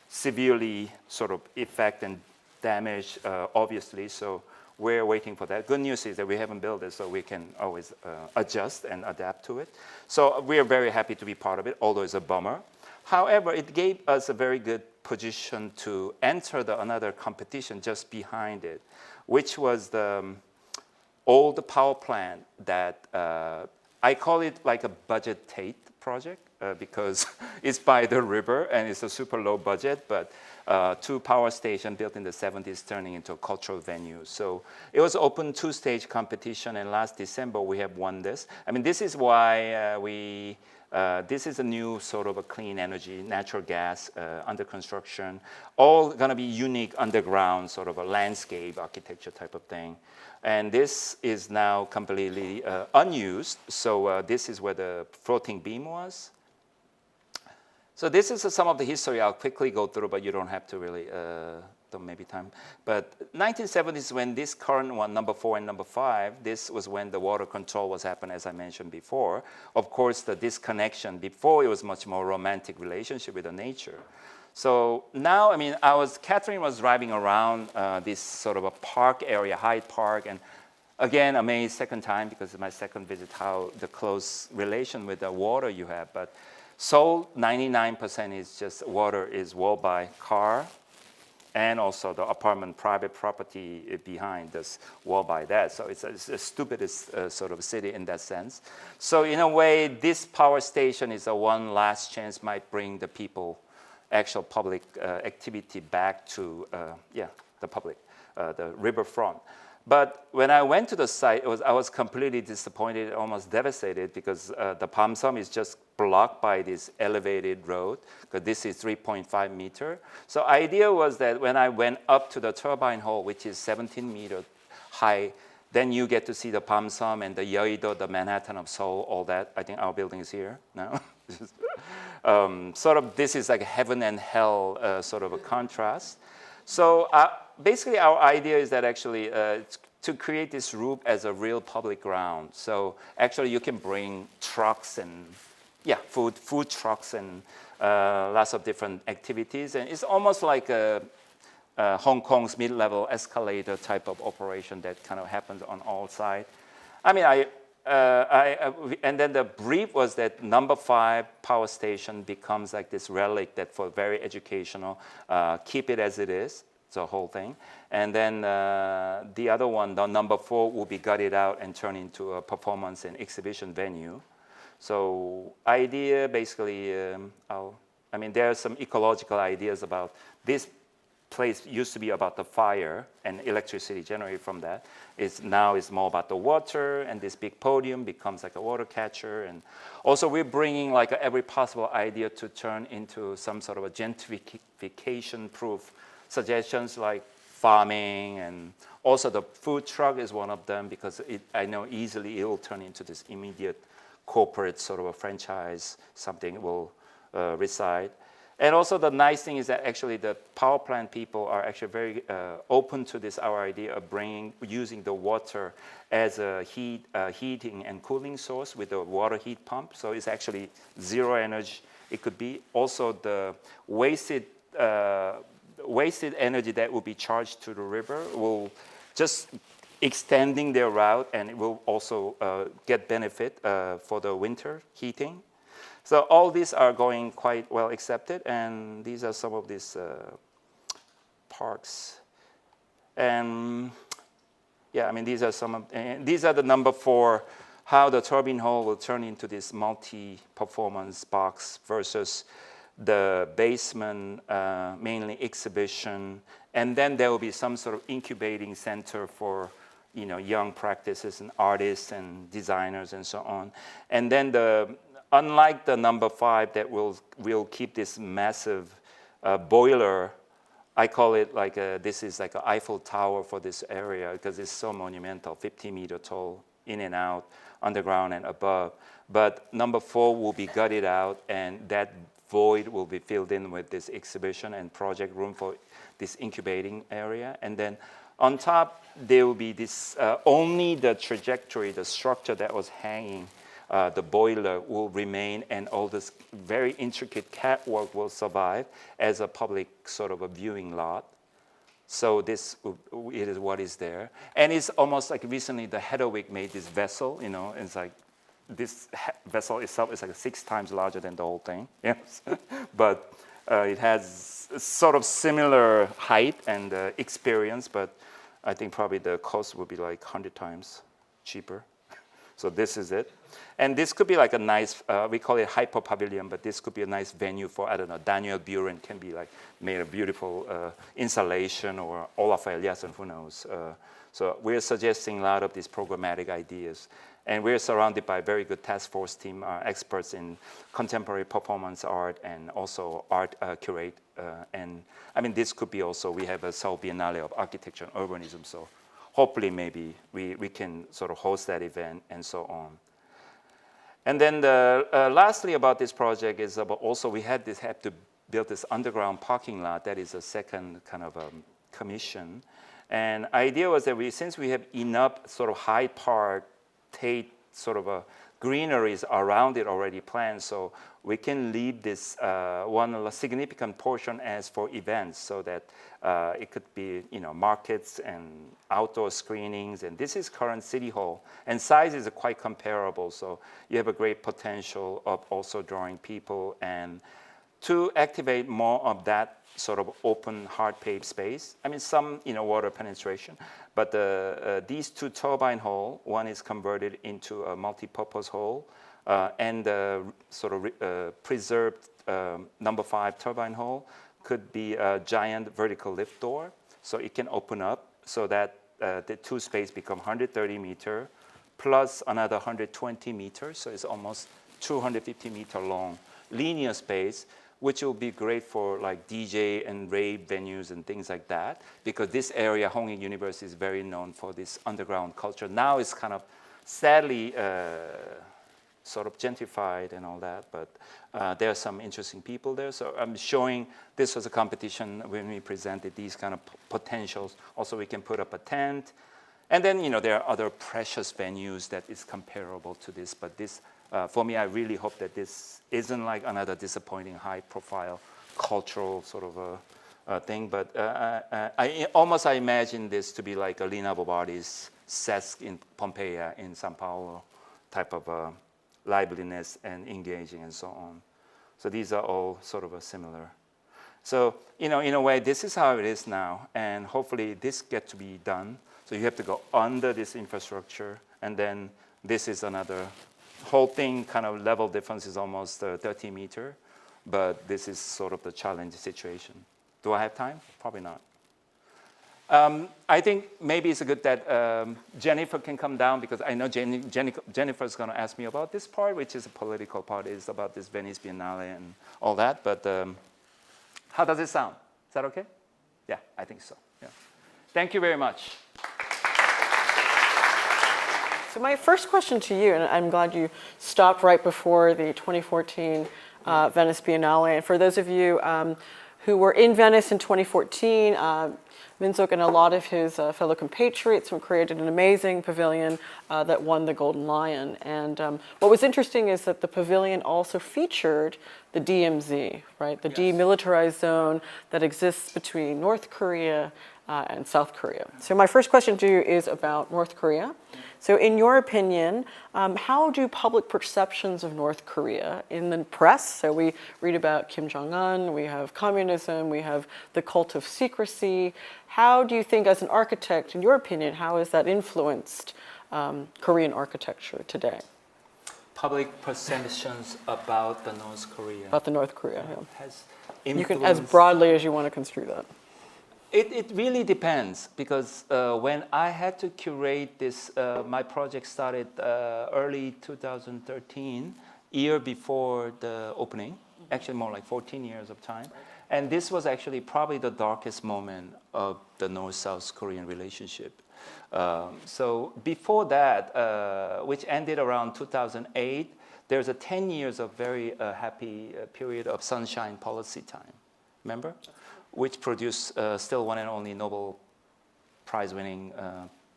severely sort of affect and damage, obviously. So we're waiting for that. Good news is that we haven't built it, so we can always adjust and adapt to it. So we are very happy to be part of it, although it's a bummer. However, it gave us a very good position to enter another competition just behind it, which was the old power plant that I call it like a budget Tate project because it's by the river and it's a super low budget, but 2 power stations built in the 70s turning into a cultural venue. So it was open 2-stage competition, and last December we have won this. I mean, this is why this is a new sort of a clean energy, natural gas under construction, all gonna be unique underground sort of a landscape architecture type of thing. And this is now completely unused. So this is where the floating beam was. So this is some of the history. I'll quickly go through, but you don't have to really, don't maybe time. But 1970s when this current one, number 4 and number 5, this was when the water control was happening, as I mentioned before. Of course, the disconnection, before it was much more romantic relationship with the nature. So now, I mean, Catherine was driving around this sort of a park area, Hyde Park, and again, amazed second time because it's my second visit, how the close relation with the water you have. But Seoul, 99% is just water is walled by car, and also the apartment, private property behind this wall by that. So it's the stupidest sort of city in that sense. So in a way, this power station is a one last chance might bring the people actual public activity back to the public, the riverfront. But when I went to the site, I was completely disappointed, almost devastated, because the Bamsum is just blocked by this elevated road, because this is 3.5 meter. So idea was that when I went up to the turbine hall, which is 17 meter high, then you get to see the Bamsum and the Yeouido, the Manhattan of Seoul, all that. I think our building is here now. Sort of, this is like heaven and hell sort of a contrast. So basically our idea is that actually to create this roof as a real public ground. So actually you can bring trucks and food trucks and lots of different activities. And it's almost like Hong Kong's mid-level escalator type of operation that kind of happens on all sides. I mean, and then the brief was that number 5 power station becomes like this relic that for very educational, keep it as it is, the whole thing. And then the other one, the number 4, will be gutted out and turned into a performance and exhibition venue. So idea basically, I mean, there are some ecological ideas about this place used to be about the fire and electricity generated from that. Now it's more about the water, and this big podium becomes like a water catcher. And also we're bringing like every possible idea to turn into some sort of a gentrification-proof suggestions like farming, and also the food truck is one of them, because I know easily it will turn into this immediate corporate sort of a franchise, something will reside. And also the nice thing is that actually the power plant people are actually very open to this, our idea of using the water as a heating and cooling source with the water heat pump. So it's actually zero energy. It could be also the wasted energy that will be charged to the river will just extending their route, and it will also get benefit for the winter heating. So all these are going quite well accepted, and these are some of these parks. And yeah, I mean, these are some of, these are the number 4, how the turbine hall will turn into this multi-performance box versus the basement, mainly exhibition. And then there will be some sort of incubating center for young practices and artists and designers and so on. And then unlike the number 5 that will keep this massive boiler, I call it like this is like an Eiffel Tower for this area, because it's so monumental, 50 meter tall, in and out, underground and above. But number 4 will be gutted out, and that void will be filled in with this exhibition and project room for this incubating area. And then on top, there will be this, only the trajectory, the structure that was hanging, the boiler will remain, and all this very intricate catwalk will survive as a public sort of a viewing lot. So this it is what is there. And it's almost like recently the Hedwig made this vessel, it's like this vessel itself is like 6 times larger than the whole thing. Yes. But it has sort of similar height and experience, but I think probably the cost would be like 100 times cheaper. So this is it. And this could be like a nice, we call it hyper pavilion, but this could be a nice venue for, I don't know, Daniel Buren can be like made a beautiful installation, or Olaf Eliasson, who knows. So we're suggesting a lot of these programmatic ideas. And we're surrounded by a very good task force team, experts in contemporary performance art and also art curate. And I mean, this could be also, we have a Seoul Biennale of Architecture and Urbanism, so hopefully maybe we can sort of host that event and so on. And then lastly about this project is about also we had to build this underground parking lot. That is a second kind of commission. And idea was that since we have enough sort of Hyde Park, Tate sort of greeneries around it already planned, so we can leave this one significant portion as for events, so that it could be markets and outdoor screenings. And this is current City Hall, and size is quite comparable, so you have a great potential of also drawing people. And to activate more of that sort of open, hard paved space. I mean, some water penetration, but these two turbine hole, one is converted into a multi-purpose hole, and sort of preserved number 5 turbine hole could be a giant vertical lift door, so it can open up so that the two space become 130 meter plus another 120 meters, so it's almost 250 meter long linear space, which will be great for like DJ and rave venues and things like that, because this area, Hongik University, is very known for this underground culture. Now it's kind of sadly sort of gentrified and all that, but there are some interesting people there. So I'm showing this was a competition when we presented these kind of potentials. Also, we can put up a tent. And then, there are other precious venues that is comparable to this, but this, for me, I really hope that this isn't like another disappointing high-profile cultural sort of a thing. But I imagine this to be like a Lina Bobardi's Sesk in Pompeii in Sao Paulo type of liveliness and engaging and so on. So these are all sort of a similar. So, in a way, this is how it is now, and hopefully this gets to be done. So you have to go under this infrastructure, and then this is another whole thing. Kind of level difference is almost 30 meter, but this is sort of the challenge situation. Do I have time? Probably not. I think maybe it's good that Jennifer can come down, because I know Jennifer is going to ask me about this part, which is a political part, is about this Venice Biennale and all that. But how does it sound? Is that okay? Yeah, I think so. Yeah. Thank you very much. So my first question to you, and I'm glad you stopped right before the 2014 Venice Biennale. And for those of you who were in Venice in 2014, Minsuk and a lot of his fellow compatriots created an amazing pavilion that won the Golden Lion. And what was interesting is that the pavilion also featured the DMZ, right? The demilitarized zone that exists between North Korea and South Korea. So my first question to you is about North Korea. So in your opinion, how do public perceptions of North Korea in the press, so we read about Kim Jong-un, we have communism, we have the cult of secrecy, how do you think, as an architect, in your opinion, how has that influenced Korean architecture today? Public perceptions about the North Korea. About the North Korea, yeah. Has You can, as broadly as you want to construe that. It really depends, because when I had to curate this, my project started early 2013, year before the opening, actually more like 14 years of time. And this was actually probably the darkest moment of the North-South Korean relationship. So before that, which ended around 2008, there's a 10 years of very happy period of sunshine policy time, remember? Which produced still one and only Nobel Prize winning,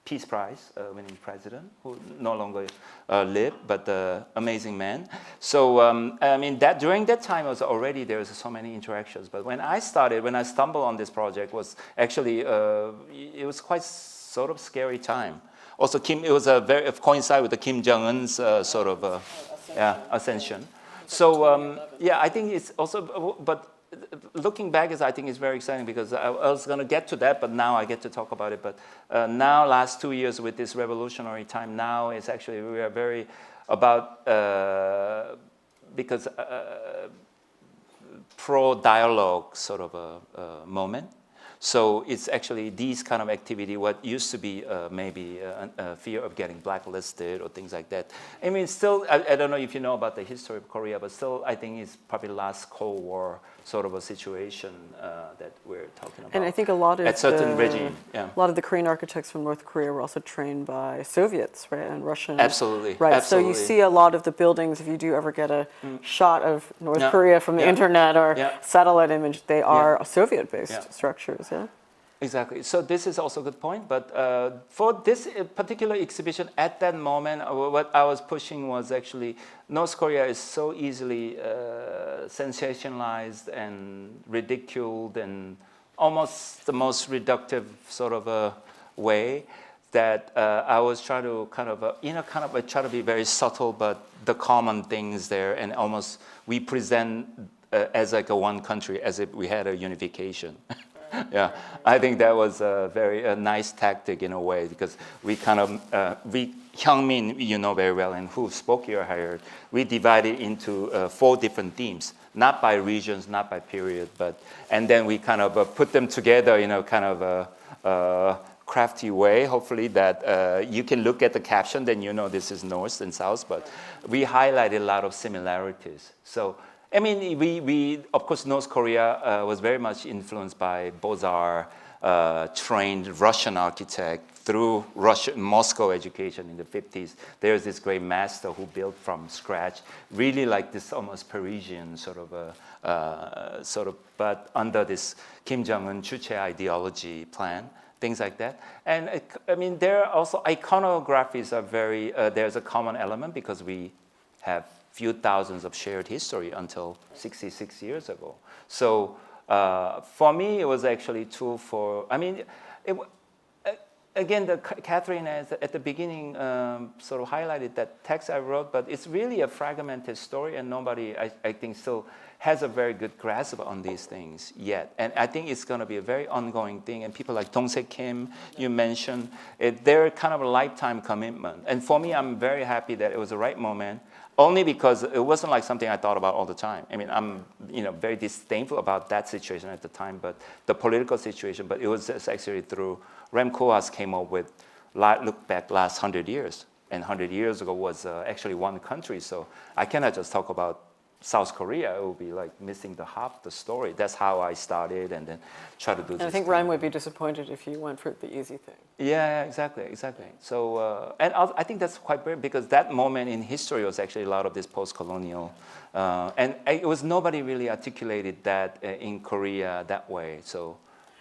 Peace Prize winning president, who no longer lived, but the amazing man. So I mean, that during that time was already there was so many interactions. But when I stumbled on this project, was actually it was quite sort of scary time. Also, it was a very coincide with the Kim Jong-un's sort of ascension. So yeah, I think it's also, but looking back, I think it's very exciting, because I was going to get to that, but now I get to talk about it. But now, last 2 years with this revolutionary time, now it's actually we are very about because pro-dialogue sort of a moment. So it's actually these kind of activity, what used to be maybe a fear of getting blacklisted or things like that. I mean, still, I don't know if you know about the history of Korea, but still, I think it's probably last Cold War sort of a situation that we're talking about. And I think a lot of at certain regime, yeah. A lot of the Korean architects from North Korea were also trained by Soviets, right, and Russian. Absolutely, right. Absolutely. So you see a lot of the buildings. If you do ever get a shot of North Korea from the internet or satellite image, they are Soviet-based structures. Yeah. Exactly. So this is also a good point. But for this particular exhibition, at that moment, what I was pushing was actually North Korea is so easily sensationalized and ridiculed, and almost the most reductive sort of a way, that I was trying to kind of try to be very subtle, but the common things there, and almost we present as like a one country, as if we had a unification. Yeah, I think that was a very nice tactic in a way, because we kind of, Hyungmin, you know very well, and who spoke here hired, we divided into 4 different themes, not by regions, not by period, but, and then we kind of put them together in a kind of a crafty way, hopefully, that you can look at the caption, then you know this is North and South, but we highlighted a lot of similarities. So, I mean, we of course, North Korea was very much influenced by Beaux-Arts, trained Russian architect through Moscow education in the 50s. There's this great master who built from scratch, really like this almost Parisian sort of, but under this Kim Jong-un Chuche ideology plan, things like that. And I mean, there are also iconographies are very, there's a common element because we have few thousands of shared history until 66 years ago. So for me, it was actually a tool for, I mean, again, Catherine has at the beginning sort of highlighted that text I wrote, but it's really a fragmented story, and nobody, I think, still has a very good grasp on these things yet. And I think it's going to be a very ongoing thing. And people like Dong-se Kim, you mentioned, they're kind of a lifetime commitment. And for me, I'm very happy that it was the right moment, only because it wasn't like something I thought about all the time. I mean, I'm very disdainful about that situation at the time, but the political situation, but it was just actually through Rem Koolhaas came up with, look back last 100 years. And 100 years ago was actually one country, so I cannot just talk about South Korea. It would be like missing the half the story. That's how I started, and then try to do this. And I think Rem would be disappointed if you went for the easy thing. Yeah, exactly. So, and I think that's quite brilliant, because that moment in history was actually a lot of this post-colonial, and it was nobody really articulated that in Korea that way. So,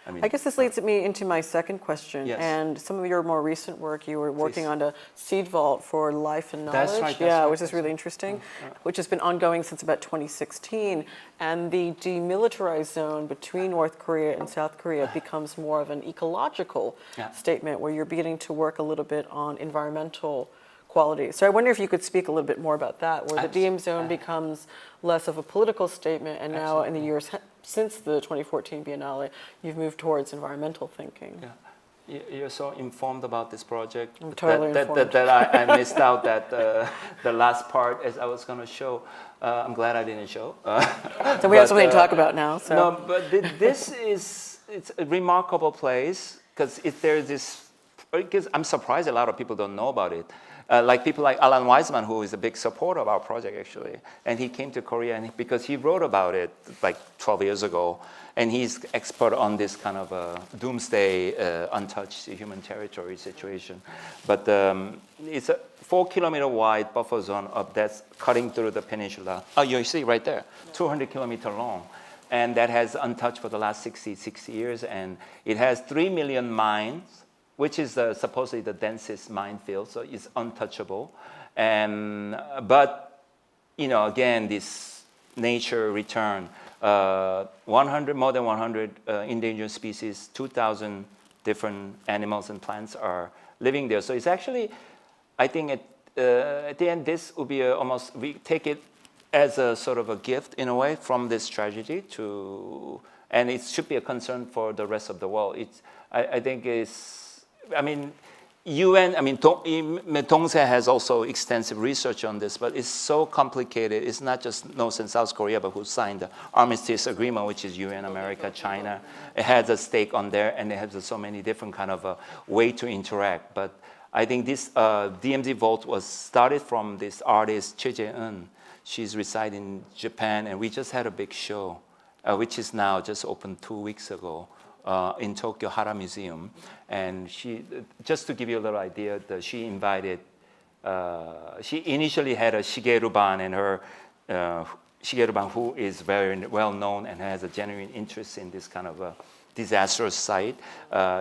I mean, I guess this leads me into my second question. Yes. And some of your more recent work, you were working Please. on a seed vault for life and knowledge. That's right, Yeah, which is really interesting, which has been ongoing since about 2016. And the demilitarized zone between North Korea and South Korea becomes more of an ecological statement, where you're beginning to work a little bit on environmental quality. So I wonder if you could speak a little bit more about that, where the DM zone becomes less of a political statement, and now in the years since the 2014 Biennale, you've moved towards environmental thinking. Yeah. You're so informed about this project. I'm totally informed. That I missed out that the last part, as I was going to show. I'm glad I didn't show. So we have something to talk about now. So. No, but this it's a remarkable place, because there's this. Because I'm surprised a lot of people don't know about it. Like people like Alan Weisman, who is a big supporter of our project, actually. And he came to Korea because he wrote about it like 12 years ago. And he's expert on this kind of doomsday, untouched human territory situation. But it's a 4-kilometer wide buffer zone that's cutting through the peninsula. Oh, you see right there, 200 kilometer long. And that has untouched for the last 66 years. And it has 3 million mines, which is supposedly the densest minefield, so it's untouchable. But, again, this nature return, more than 100 endangered species, 2,000 different animals and plants are living there. So it's actually, I think at the end, this will be we take it as a sort of a gift in a way from this tragedy and it should be a concern for the rest of the world. I think UN, Dong-se has also extensive research on this, but it's so complicated. It's not just North and South Korea, but who signed the Armistice Agreement, which is UN, America, China. It has a stake on there, and it has so many different kind of way to interact. But I think this DMZ Vault was started from this artist, Choi Jae-eun. She's residing in Japan, and we just had a big show, which is now just opened 2 weeks ago. In Tokyo Hara Museum, and she, just to give you a little idea, she invited. She initially had a Shigeru Ban, and her Shigeru Ban, who is very well known and has a genuine interest in this kind of a disastrous site.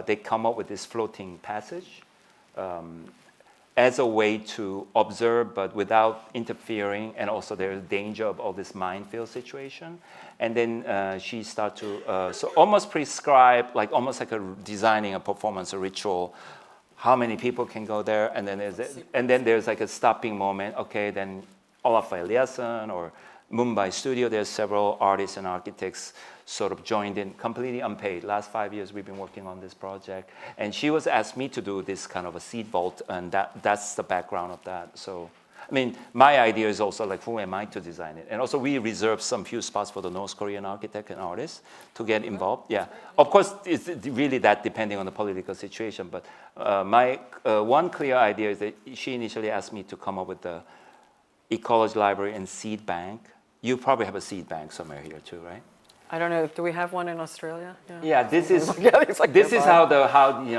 They come up with this floating passage as a way to observe, but without interfering, and also there's danger of all this minefield situation. And then she started to so almost prescribe, almost like designing a performance, a ritual, how many people can go there, and then there's like a stopping moment. Okay, then Olaf Eliasson or Mumbai studio. There's several artists and architects sort of joined in, completely unpaid. Last 5 years we've been working on this project. And she was asked me to do this kind of a seed vault, and that's the background of that. So, I mean, my idea is also like, who am I to design it? And also we reserve some few spots for the North Korean architect and artists to get involved. Yeah, of course, it's really that depending on the political situation. But my one clear idea is that she initially asked me to come up with the ecology library and seed bank. You probably have a seed bank somewhere here too, right? I don't know. Do we have one in Australia? Yeah, this is like this is how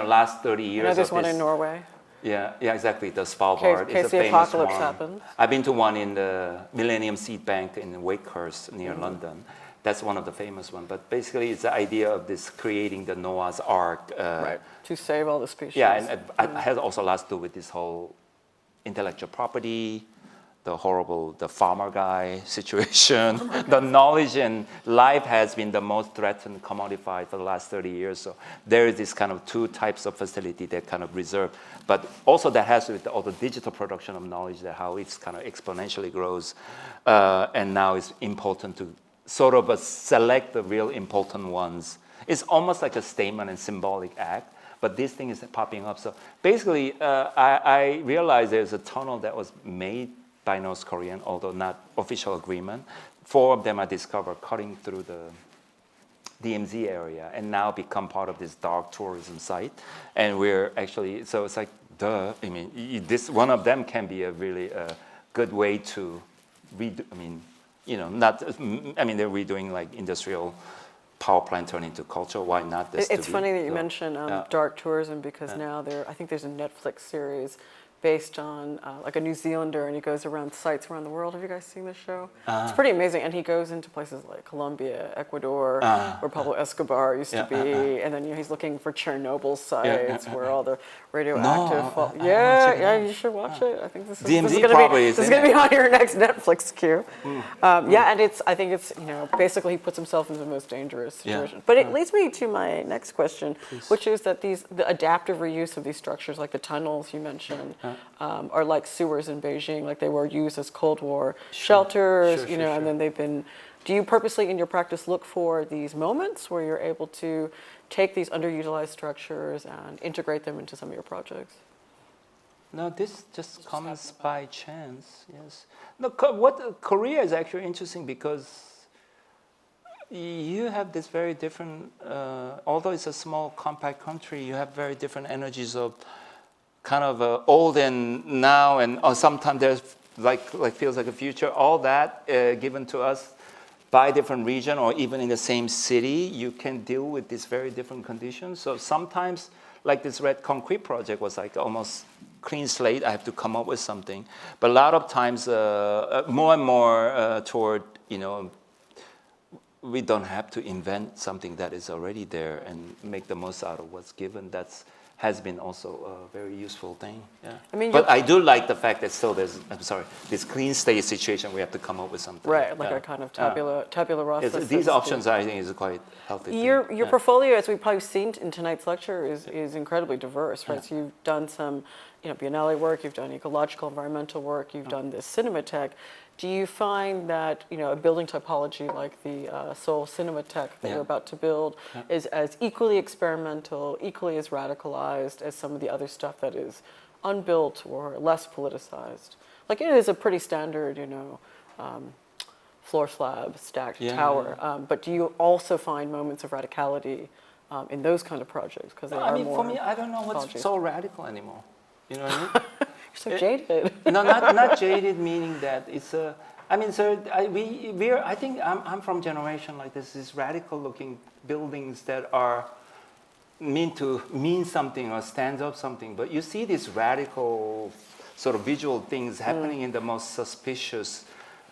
last 30 years. I know there's of one this, in Norway. Yeah, exactly. The Svalbard In case is a the famous apocalypse one. happens. I've been to one in the Millennium Seed Bank in Wakehurst near London. That's one of the famous ones. But basically, it's the idea of this creating the Noah's Ark. Right. To save all the species. Yeah, and it has also a lot to do with this whole intellectual property, the farmer guy situation. The knowledge and life has been the most threatened, commodified for the last 30 years. So there is this kind of two types of facility that kind of reserve. But also that has to do with all the digital production of knowledge, that how it's kind of exponentially grows. And now it's important to sort of select the real important ones. It's almost like a statement and symbolic act. But this thing is popping up. So basically, I realized there's a tunnel that was made by North Korean, although not official agreement. 4 of them are discovered cutting through the DMZ area and now become part of this dark tourism site. And we're actually, so it's like, duh, I mean, this one of them can be a really good way to redo, I mean, you know, not, I mean, they're redoing like industrial power plant turn into culture. Why not this? It's funny that you mentioned dark tourism, because now I think there's a Netflix series based on like a New Zealander, and he goes around sites around the world. Have you guys seen this show? It's pretty amazing. And he goes into places like Colombia, Ecuador, where Pablo Escobar used to be, and then he's looking for Chernobyl sites where all the radioactive. You should watch it. I think this is going to be on your next Netflix queue. And I think it's basically he puts himself into the most dangerous situation. But it leads me to my next question, which is that the adaptive reuse of these structures, like the tunnels you mentioned. Are like sewers in Beijing, like they were used as Cold War shelters, and then they've been. Do you purposely in your practice look for these moments where you're able to take these underutilized structures and integrate them into some of your projects? No, this just comes by chance, yes. No, Korea is actually interesting because you have this very different, although it's a small, compact country, you have very different energies of kind of old and now, and sometimes there's like feels like a future. All that given to us by different region or even in the same city, you can deal with these very different conditions. So sometimes, like this red concrete project was like almost clean slate. I have to come up with something. But a lot of times, more and more toward we don't have to invent something that is already there and make the most out of what's given. Has been also a very useful thing. Yeah. I mean, but I do like the fact that still there's, this clean state situation. We have to come up with something. Right, like a kind of tabula rasa. These options, I think, is quite healthy. Your portfolio, as we've probably seen in tonight's lecture, is incredibly diverse. Right, so you've done some, Biennale work, you've done ecological, environmental work, you've done this Cinematheque. Do you find that a building typology like the Seoul Cinematheque that you're about to build is as equally experimental, equally as radicalized as some of the other stuff that is unbuilt or less politicized? Like it is a pretty standard, floor slab stacked tower. But do you also find moments of radicality in those kind of projects? Because for me, I don't know what's so radical anymore. You know what I mean? So jaded. No, not jaded, meaning that it's a. I mean, so I think I'm from generation like this. These radical-looking buildings that are meant to mean something or stand up something. But you see these radical sort of visual things happening in the most suspicious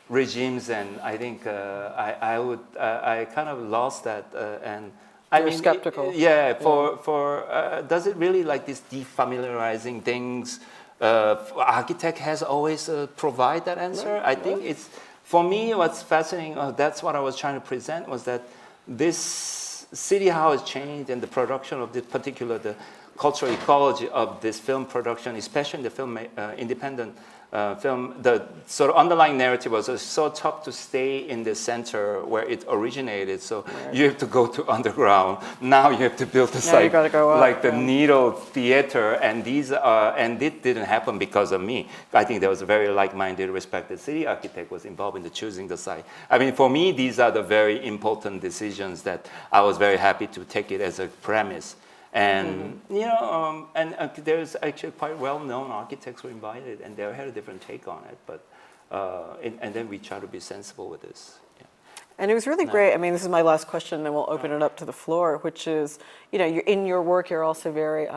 regimes, and I think I kind of lost that and. You're skeptical. Does it really like this defamiliarizing things? Architect has always provide that answer. I think it's, for me, what's fascinating, that's what I was trying to present, was that this city, how it's changed, and the production of this particular, the cultural ecology of this film production, especially in the film independent film, the sort of underlying narrative was it's so tough to stay in the center where it originated. So you have to go to underground. Now you have to build a Now you gotta go up, like the Needle Theater, and and it didn't happen because of me. I think there was a very like-minded, respected city architect was involved in the choosing the site. I mean, for me, these are the very important decisions that I was very happy to take it as a premise. And you know, there's actually quite well-known architects who invited, and they had a different take on it. But and then we try to be sensible with this. Yeah. And it was really great. I mean, this is my last question, and then we'll open it up to the floor, which is, you know, in your work, you're also very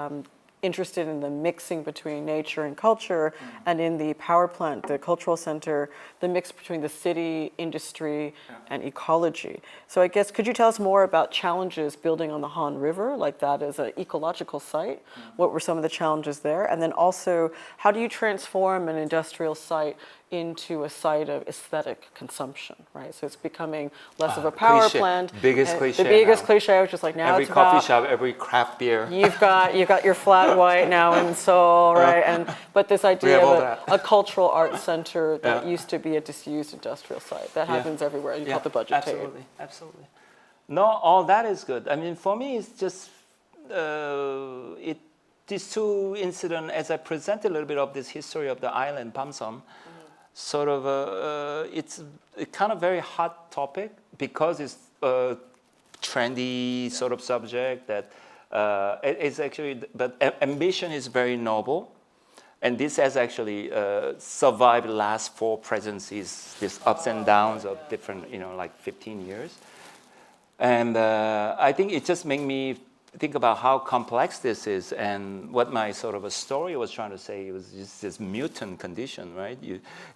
interested in the mixing between nature and culture, and in the power plant, the cultural center, the mix between the city, industry, and ecology. So I guess, could you tell us more about challenges building on the Han River, like that as an ecological site? What were some of the challenges there? And then also, how do you transform an industrial site into a site of aesthetic consumption, right? So it's becoming less of a power cliche. plant. Biggest cliche The biggest now. cliche, which is like now Every it's coffee about, shop, every craft beer. You've got your flat white now in Seoul, right? But this idea have all of a cultural arts center that used to be a disused industrial site, that happens everywhere. You call it the budget absolutely, absolutely. No, all that is good. I mean, for me, it's just these two incidents. As I present a little bit of this history of the island, Bamsom, sort of it's a kind of very hot topic because it's a trendy sort of subject that. It's actually, but ambition is very noble, and this has actually survived the last 4 presidencies, these ups and downs of different, you know, like 15 years. And I think it just made me think about how complex this is, and what my sort of a story was trying to say was just this mutant condition, right?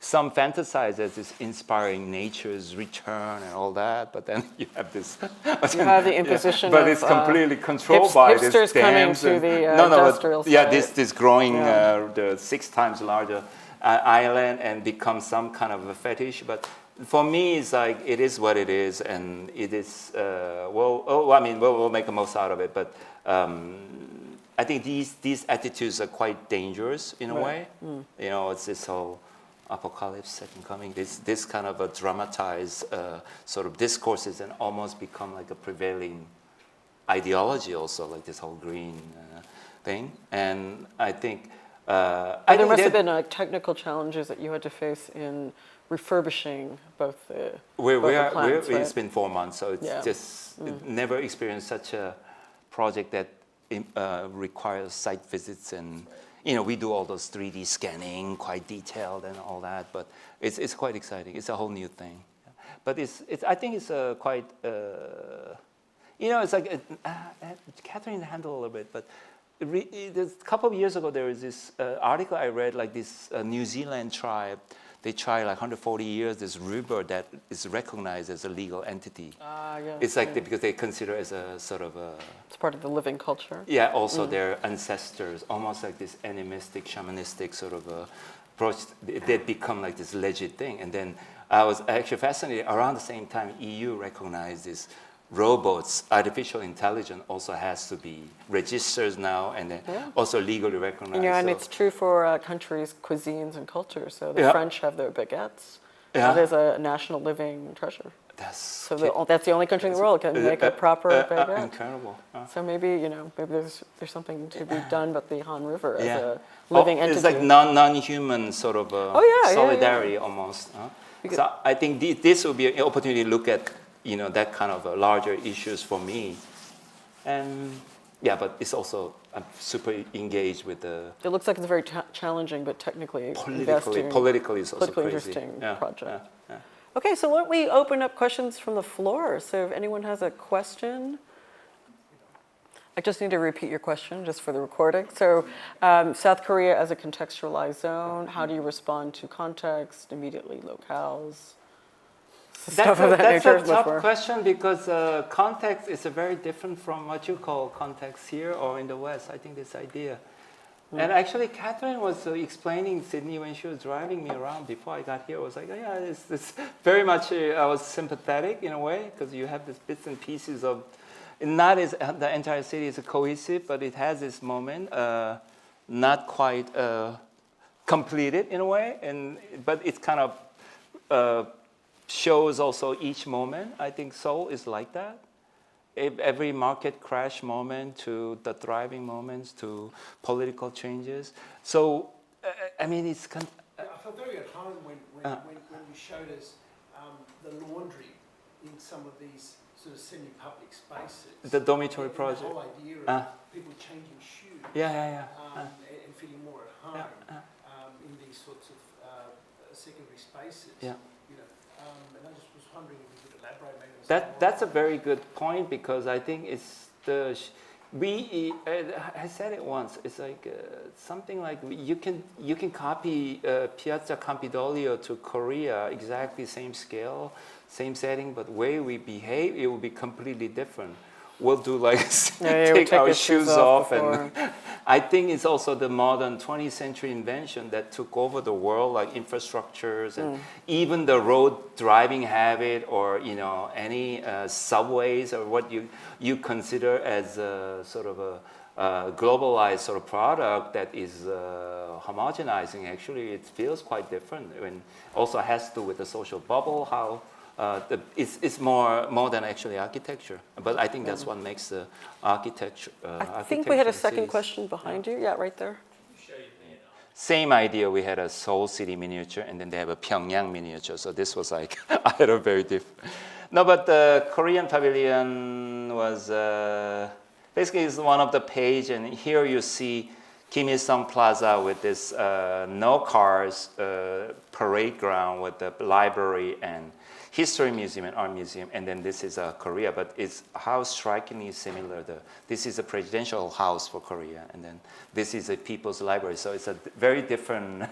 Some fantasize as this inspiring nature's return and all that, but then you have this. You have the imposition but of, it's completely controlled by this hipsters coming dams to and, the industrial site. Yeah, this growing the 6 times larger island and becomes some kind of a fetish, but. For me, it's like it is what it is, and it is. We'll make the most out of it. But I think these attitudes are quite dangerous in a way. You know, it's this whole apocalypse second coming. This kind of a dramatized sort of discourses and almost become like a prevailing ideology. Also, like this whole green thing. And I think there must have been technical challenges that you had to face in refurbishing both the plants, right? It's been 4 months, so it's just never experienced such a project that requires site visits, and you know, we do all those 3D scanning, quite detailed and all that, but it's quite exciting. It's a whole new thing, but I think it's quite you know, it's like Catherine handled a little bit, but a couple of years ago there was this article I read, like this New Zealand tribe. They try like 140 years this river that is recognized as a legal entity. It's like because they consider it as a sort of a. It's part of the living culture. Yeah, also their ancestors, almost like this animistic, shamanistic sort of approach. They become like this legit thing. And then I was actually fascinated. Around the same time, EU recognized this. Robots, artificial intelligence also has to be registered now, and then also legally recognized. And it's true for countries' cuisines and cultures. So the French have their baguettes. Yeah. That is a national living treasure. That's the only country in the world can make a proper baguette. Incredible. So maybe there's something to be done about the Han River as a living entity. It's like non-human sort of solidarity almost. So I think this will be an opportunity to look at. You know, that kind of larger issues for me, and but it's also I'm super engaged with the. It looks like it's very challenging, but technically politically it's also crazy. Interesting project. Okay, so why don't we open up questions from the floor? So if anyone has a question, I just need to repeat your question just for the recording. So, South Korea as a contextualized zone, how do you respond to context, immediately locales? That's a tough question because context is very different from what you call context here or in the West. I think this idea. And actually, Catherine was explaining Sydney when she was driving me around before I got here. I was like, it's very much, I was sympathetic in a way because you have these bits and pieces of, not as the entire city is cohesive, but it has this moment, not quite completed in a way, but it kind of shows also each moment. I think Seoul is like that. Every market crash moment to the thriving moments to political changes. So, I mean, it's kind I felt very at home when you showed us the laundry in some of these sort of semi-public spaces. the dormitory And project. The whole idea of people changing shoes Yeah. and feeling more at home in these sorts of secondary spaces. Yeah. You know, and I just was wondering if you could elaborate maybe on something That's a like very good point because I think it's I said it once. It's like something like you can copy Piazza Campidoglio to Korea, exactly same scale, same setting, but way we behave, it will be completely different. We'll do like take our shoes off, and I think it's also the modern 20th century invention that took over the world, like infrastructures and even the road driving habit, or any subways or what you consider as a sort of a globalized sort of product that is homogenizing. Actually, it feels quite different, and also has to do with the social bubble. How it's more than actually architecture, but I think that's what makes the architecture. I think we had a second question behind you. Yeah, right there. Same idea. We had a Seoul city miniature, and then they have a Pyongyang miniature. So this was like I had a very different. No, but the Korean pavilion was basically is one of the page, and here you see Kim Il-sung Plaza with this no cars parade ground with the library and history museum and art museum, and then this is Korea, but it's how strikingly similar. This is a presidential house for Korea, and then this is a people's library. So it's a very different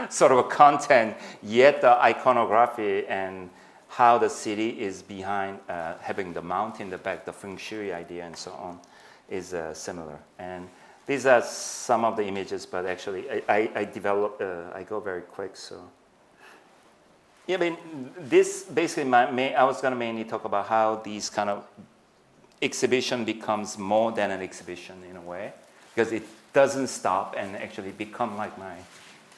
sort of a content, yet the iconography and how the city is behind having the mountain in the back, the feng shui idea and so on is similar. And these are some of the images, but actually I develop, I go very quick, so. Yeah, I mean, this basically, I was going to mainly talk about how these kind of exhibition becomes more than an exhibition in a way, because it doesn't stop and actually become like my,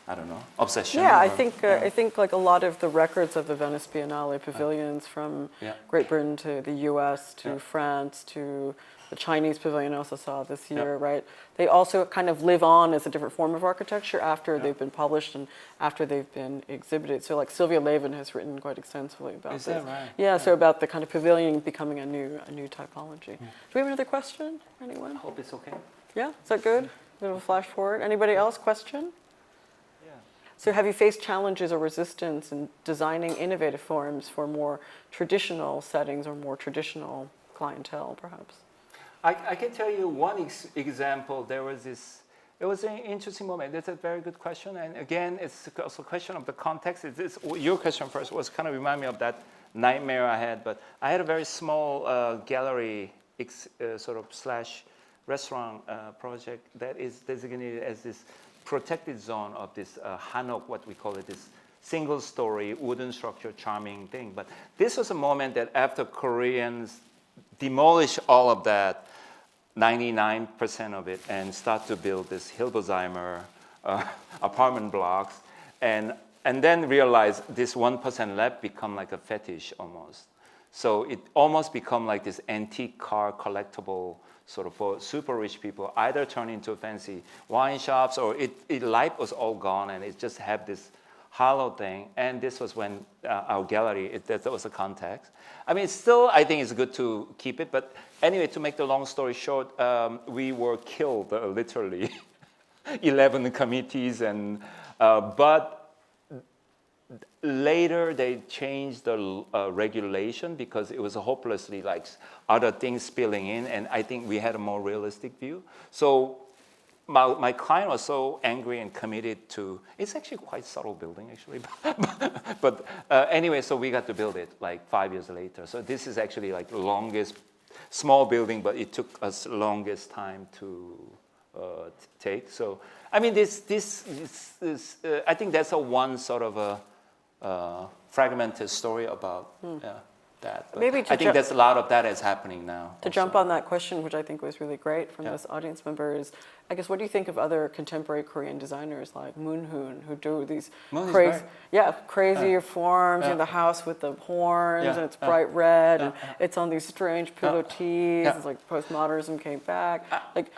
I don't know, obsession. Yeah, I think like a lot of the records of the Venice Biennale pavilions from Great Britain to the U.S. to France to the Chinese pavilion I also saw this year, right? They also kind of live on as a different form of architecture after they've been published and after they've been exhibited. So like Sylvia Levin has written quite extensively about this. Is that right? Yeah, so about the kind of pavilion becoming a new typology. Do we have another question? Anyone? I hope it's okay. Yeah, is that good? Bit of a flash forward. Anybody else? Question? Yeah. So have you faced challenges or resistance in designing innovative forms for more traditional settings or more traditional clientele, perhaps? I can tell you one example. There was this, it was an interesting moment. That's a very good question. And again, it's also a question of the context. Your question first was kind of remind me of that nightmare I had. But I had a very small gallery sort of slash restaurant project that is designated as this protected zone of this hanok, what we call it, this single story wooden structure, charming thing. But this was a moment that after Koreans demolish all of that, 99% of it, and start to build this Hilbesheimer apartment blocks, and then realize this 1% left become like a fetish almost. So it almost become like this antique car collectible sort of for super rich people, either turn into fancy wine shops or life was all gone and it just had this hollow thing. And this was when our gallery, that was the context. I mean, still, I think it's good to keep it. But anyway, to make the long story short, we were killed, literally, 11 committees. But later, they changed the regulation because it was hopelessly like other things spilling in. And I think we had a more realistic view. So my client was so angry and committed to, it's actually quite subtle building actually, but anyway, so we got to build it like 5 years later. So this is actually like the longest, small building, but it took us longest time to take. So, I mean, this I think that's a one sort of a fragmented story about, yeah. that. But Maybe to I think there's a lot of that is happening now. To jump on that question, which I think was really great from this audience member, is I guess what do you think of other contemporary Korean designers like Moon Hoon, who do these crazy forms in the house with the horns and it's bright red and it's on these strange pilotis. It's like postmodernism came back. Like,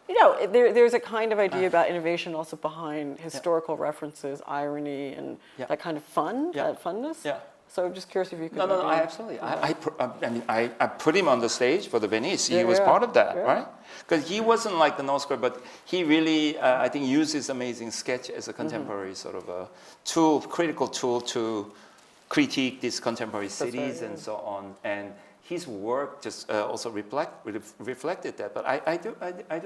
you know, there's a kind of idea about innovation also behind historical references, irony, and that kind of fun, that funness. Yeah. So I'm just curious if you could. No, absolutely. I put him on the stage for the Venice. He was part of that, right? Because he wasn't like the North Korea, but he really, I think, used his amazing sketch as a contemporary sort of a tool, critical tool to critique these contemporary cities and so on. And his work just also reflected that. But I do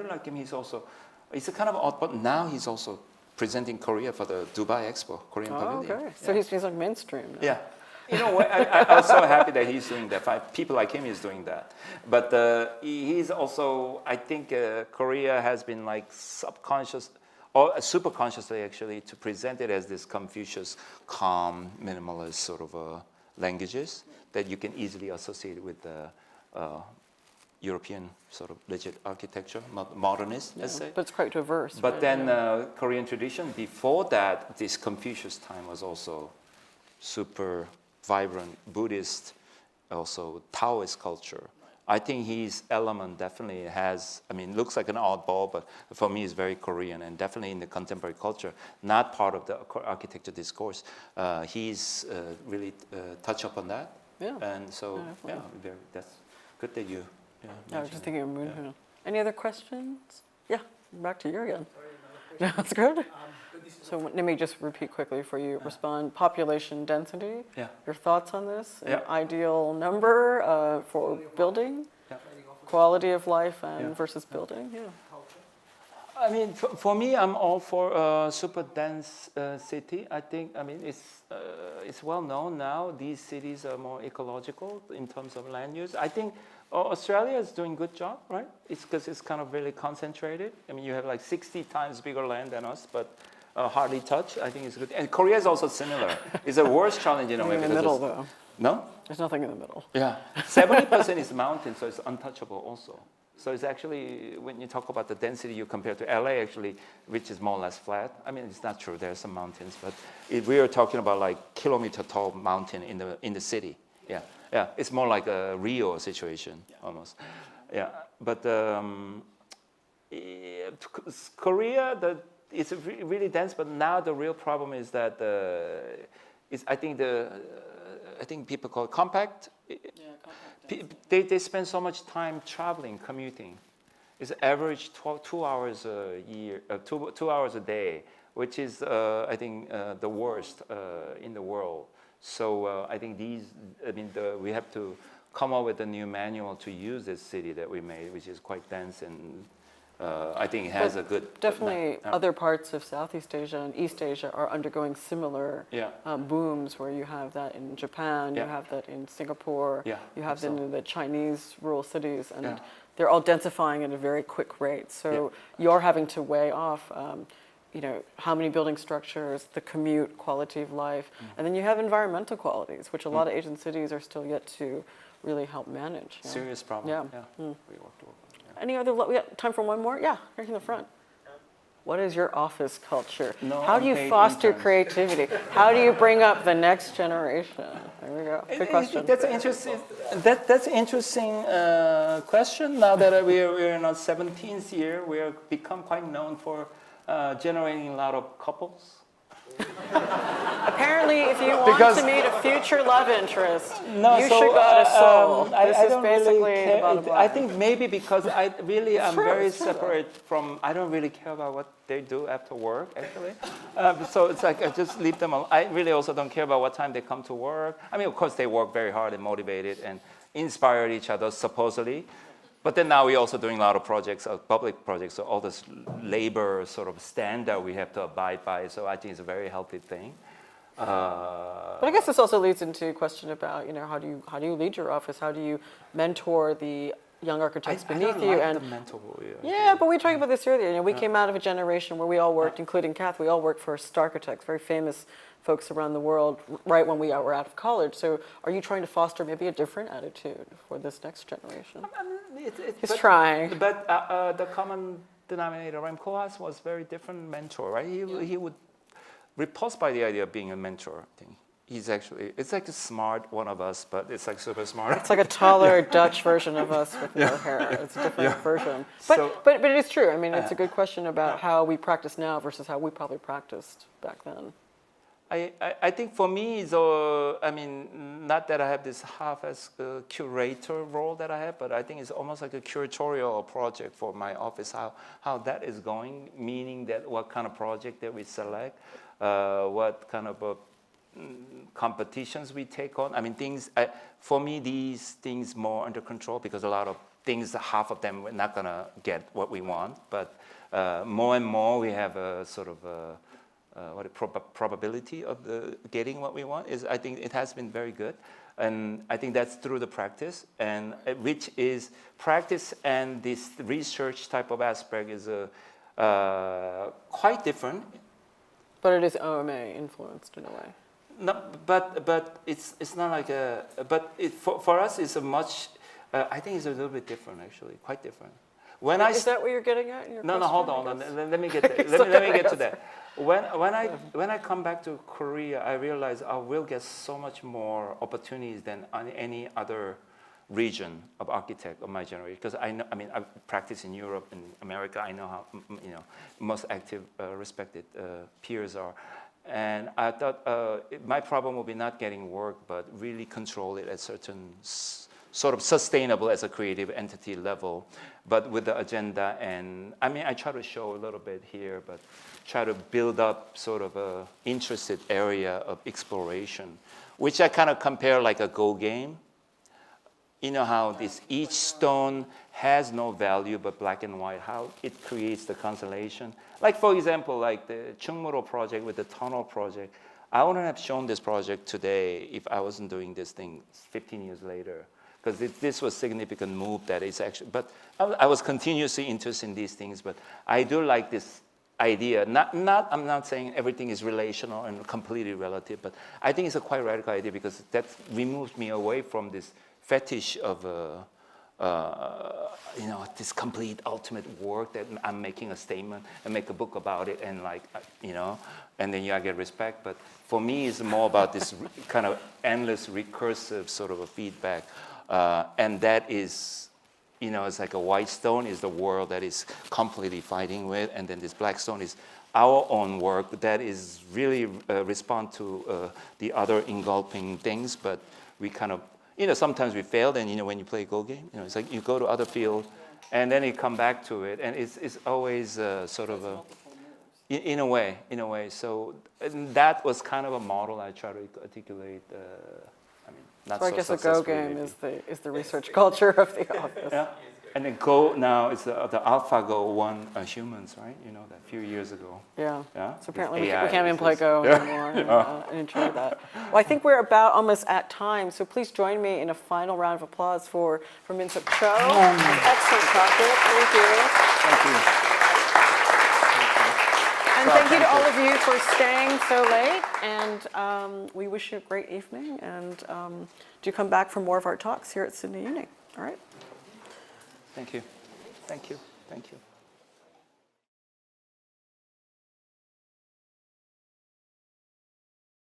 like him. He's a kind of odd, but now he's also presenting Korea for the Dubai Expo, Korean Pavilion. Okay. So he's like mainstream now. Yeah. You know, I was so happy that he's doing that. People like him is doing that. But he's also, I think Korea has been like subconscious, or super consciously actually, to present it as this Confucius, calm, minimalist sort of languages that you can easily associate with European sort of legit architecture, modernist, let's say. But it's quite diverse. But then Korean tradition, before that, this Confucius time was also super vibrant Buddhist, also Taoist culture. I think his element definitely has, I mean, looks like an oddball, but for me it's very Korean and definitely in the contemporary culture, not part of the architecture discourse. He's really touched upon that. Yeah. And so, that's good that you I was just thinking of Moon Hoon. Any other questions? Yeah, back to you again. No, that's good. So let me just repeat quickly for you. Respond. Population density. Yeah. Your thoughts on this? An ideal number for building. Quality of life and versus building. Yeah. I mean, for me, I'm all for a super dense city. I think. I mean, it's well known now. These cities are more ecological in terms of land use. I think Australia is doing a good job, right? It's because it's kind of really concentrated. I mean, you have like 60 times bigger land than us, but hardly touched. I think it's good. And Korea is also similar. It's a worse challenge in a way. In the middle, though. No? There's nothing in the middle. Yeah. 70% is mountain, so it's untouchable also. So it's actually, when you talk about the density, you compare to LA actually, which is more or less flat. I mean, it's not true. There are some mountains, but we are talking about like kilometer tall mountain in the city. Yeah. Yeah, it's more like a Rio situation almost. Yeah, but Korea, it's really dense. But now the real problem is that I think people call it compact. They spend so much time traveling, commuting. It's average 2 hours a year, 2 hours a day, which is I think the worst in the world. So I think we have to come up with a new manual to use this city that we made, which is quite dense and I think it has a good. Definitely, other parts of Southeast Asia and East Asia are undergoing similar booms, where you have that in Japan, you have that in Singapore, you have that in the Chinese rural cities, and they're all densifying at a very quick rate. So you're having to weigh off. You know, how many building structures, the commute, quality of life, and then you have environmental qualities, which a lot of Asian cities are still yet to really help manage. Serious problem. Yeah. Any other? We got time for one more? Yeah, right in the front. What is your office culture? No, how do you foster creativity? How do you bring up the next generation? There we go. Good question. That's an interesting. That's an interesting question. Now that we're in our 17th year, we have become quite known for generating a lot of couples. Apparently, if you want to meet a future love interest, you should go to Seoul. This is basically the bottom line. I think maybe because I'm very separate from. I don't really care about what they do after work, actually. So it's like I just leave them alone. I really also don't care about what time they come to work. I mean, of course, they work very hard and motivated and inspire each other, supposedly. But then now we're also doing a lot of projects, public projects, so all this labor sort of standard we have to abide by. So I think it's a very healthy thing. But I guess this also leads into a question about, you know, how do you lead your office? How do you mentor the young architects I beneath don't you. like and the mental. yeah, but we were talking about this earlier. You know, we came out of a generation where we all worked, including Kath, we all worked for architects, very famous folks around the world, right when we were out of college. So are you trying to foster maybe a different attitude for this next generation? He's trying. But the common denominator, Rem Koolhaas was very different mentor, right? He would repulse by the idea of being a mentor. I think he's actually, it's like a smart one of us, but it's like super smart. It's like a taller Dutch version of us with no hair. It's a different version. But it is true. I mean, it's a good question about how we practice now versus how we probably practiced back then. I think for me, I mean, not that I have this half as a curator role that I have, but I think it's almost like a curatorial project for my office, how that is going, meaning that what kind of project that we select, what kind of competitions we take on. I mean, for me, these things more under control because a lot of things, half of them, we're not going to get what we want, but more and more we have a sort of probability of getting what we want. I think it has been very good. And I think that's through the practice, and which is practice and this research type of aspect is quite different. But it is OMA influenced in a way. No, but it's not like a. But for us, it's a much. I think it's a little bit different, actually, quite different. Is that what you're getting at in your question? No, hold on. Let me get there. let me get to that. When I come back to Korea, I realize I will get so much more opportunities than on any other region of architect of my generation. Because I know, I mean, I've practiced in Europe and America. I know how most active, respected peers are. And I thought my problem will be not getting work, but really control it at certain sort of sustainable as a creative entity level, but with the agenda. And I mean, I try to show a little bit here, but try to build up sort of a interested area of exploration, which I kind of compare like a Go game. You know how each stone has no value but black and white, how it creates the constellation. Like for example, like the Chungmuro project with the tunnel project, I wouldn't have shown this project today if I wasn't doing this thing 15 years later. Because this was a significant move that is actually, but I was continuously interested in these things, but I do like this idea. I'm not saying everything is relational and completely relative, but I think it's a quite radical idea because that removes me away from this fetish of this complete ultimate work that I'm making a statement and make a book about it and and then I get respect. But for me, it's more about this kind of endless recursive sort of a feedback. And that is, it's like a white stone is the world that is completely fighting with, and then this black stone is our own work that is really respond to the other engulfing things, but we kind of, sometimes we failed, and when you play a Go game, it's like you go to other field, and then you come back to it, and it's always sort of in a way. So that was kind of a model I try to articulate. So I guess the Go game is the research culture of the office. Yeah. And then Go now is the AlphaGo won humans, right? That a few years ago. Yeah. Yeah. So apparently we can't even play Go anymore and enjoy that. Well, I think we're about almost at time, so please join me in a final round of applause for Minsuk Cho. Excellent project. Thank you. Thank you. And thank you to all of you for staying so late. And we wish you a great evening. And do come back for more of our talks here at Sydney Uni. All right. Thank you. Thank you. Thank you.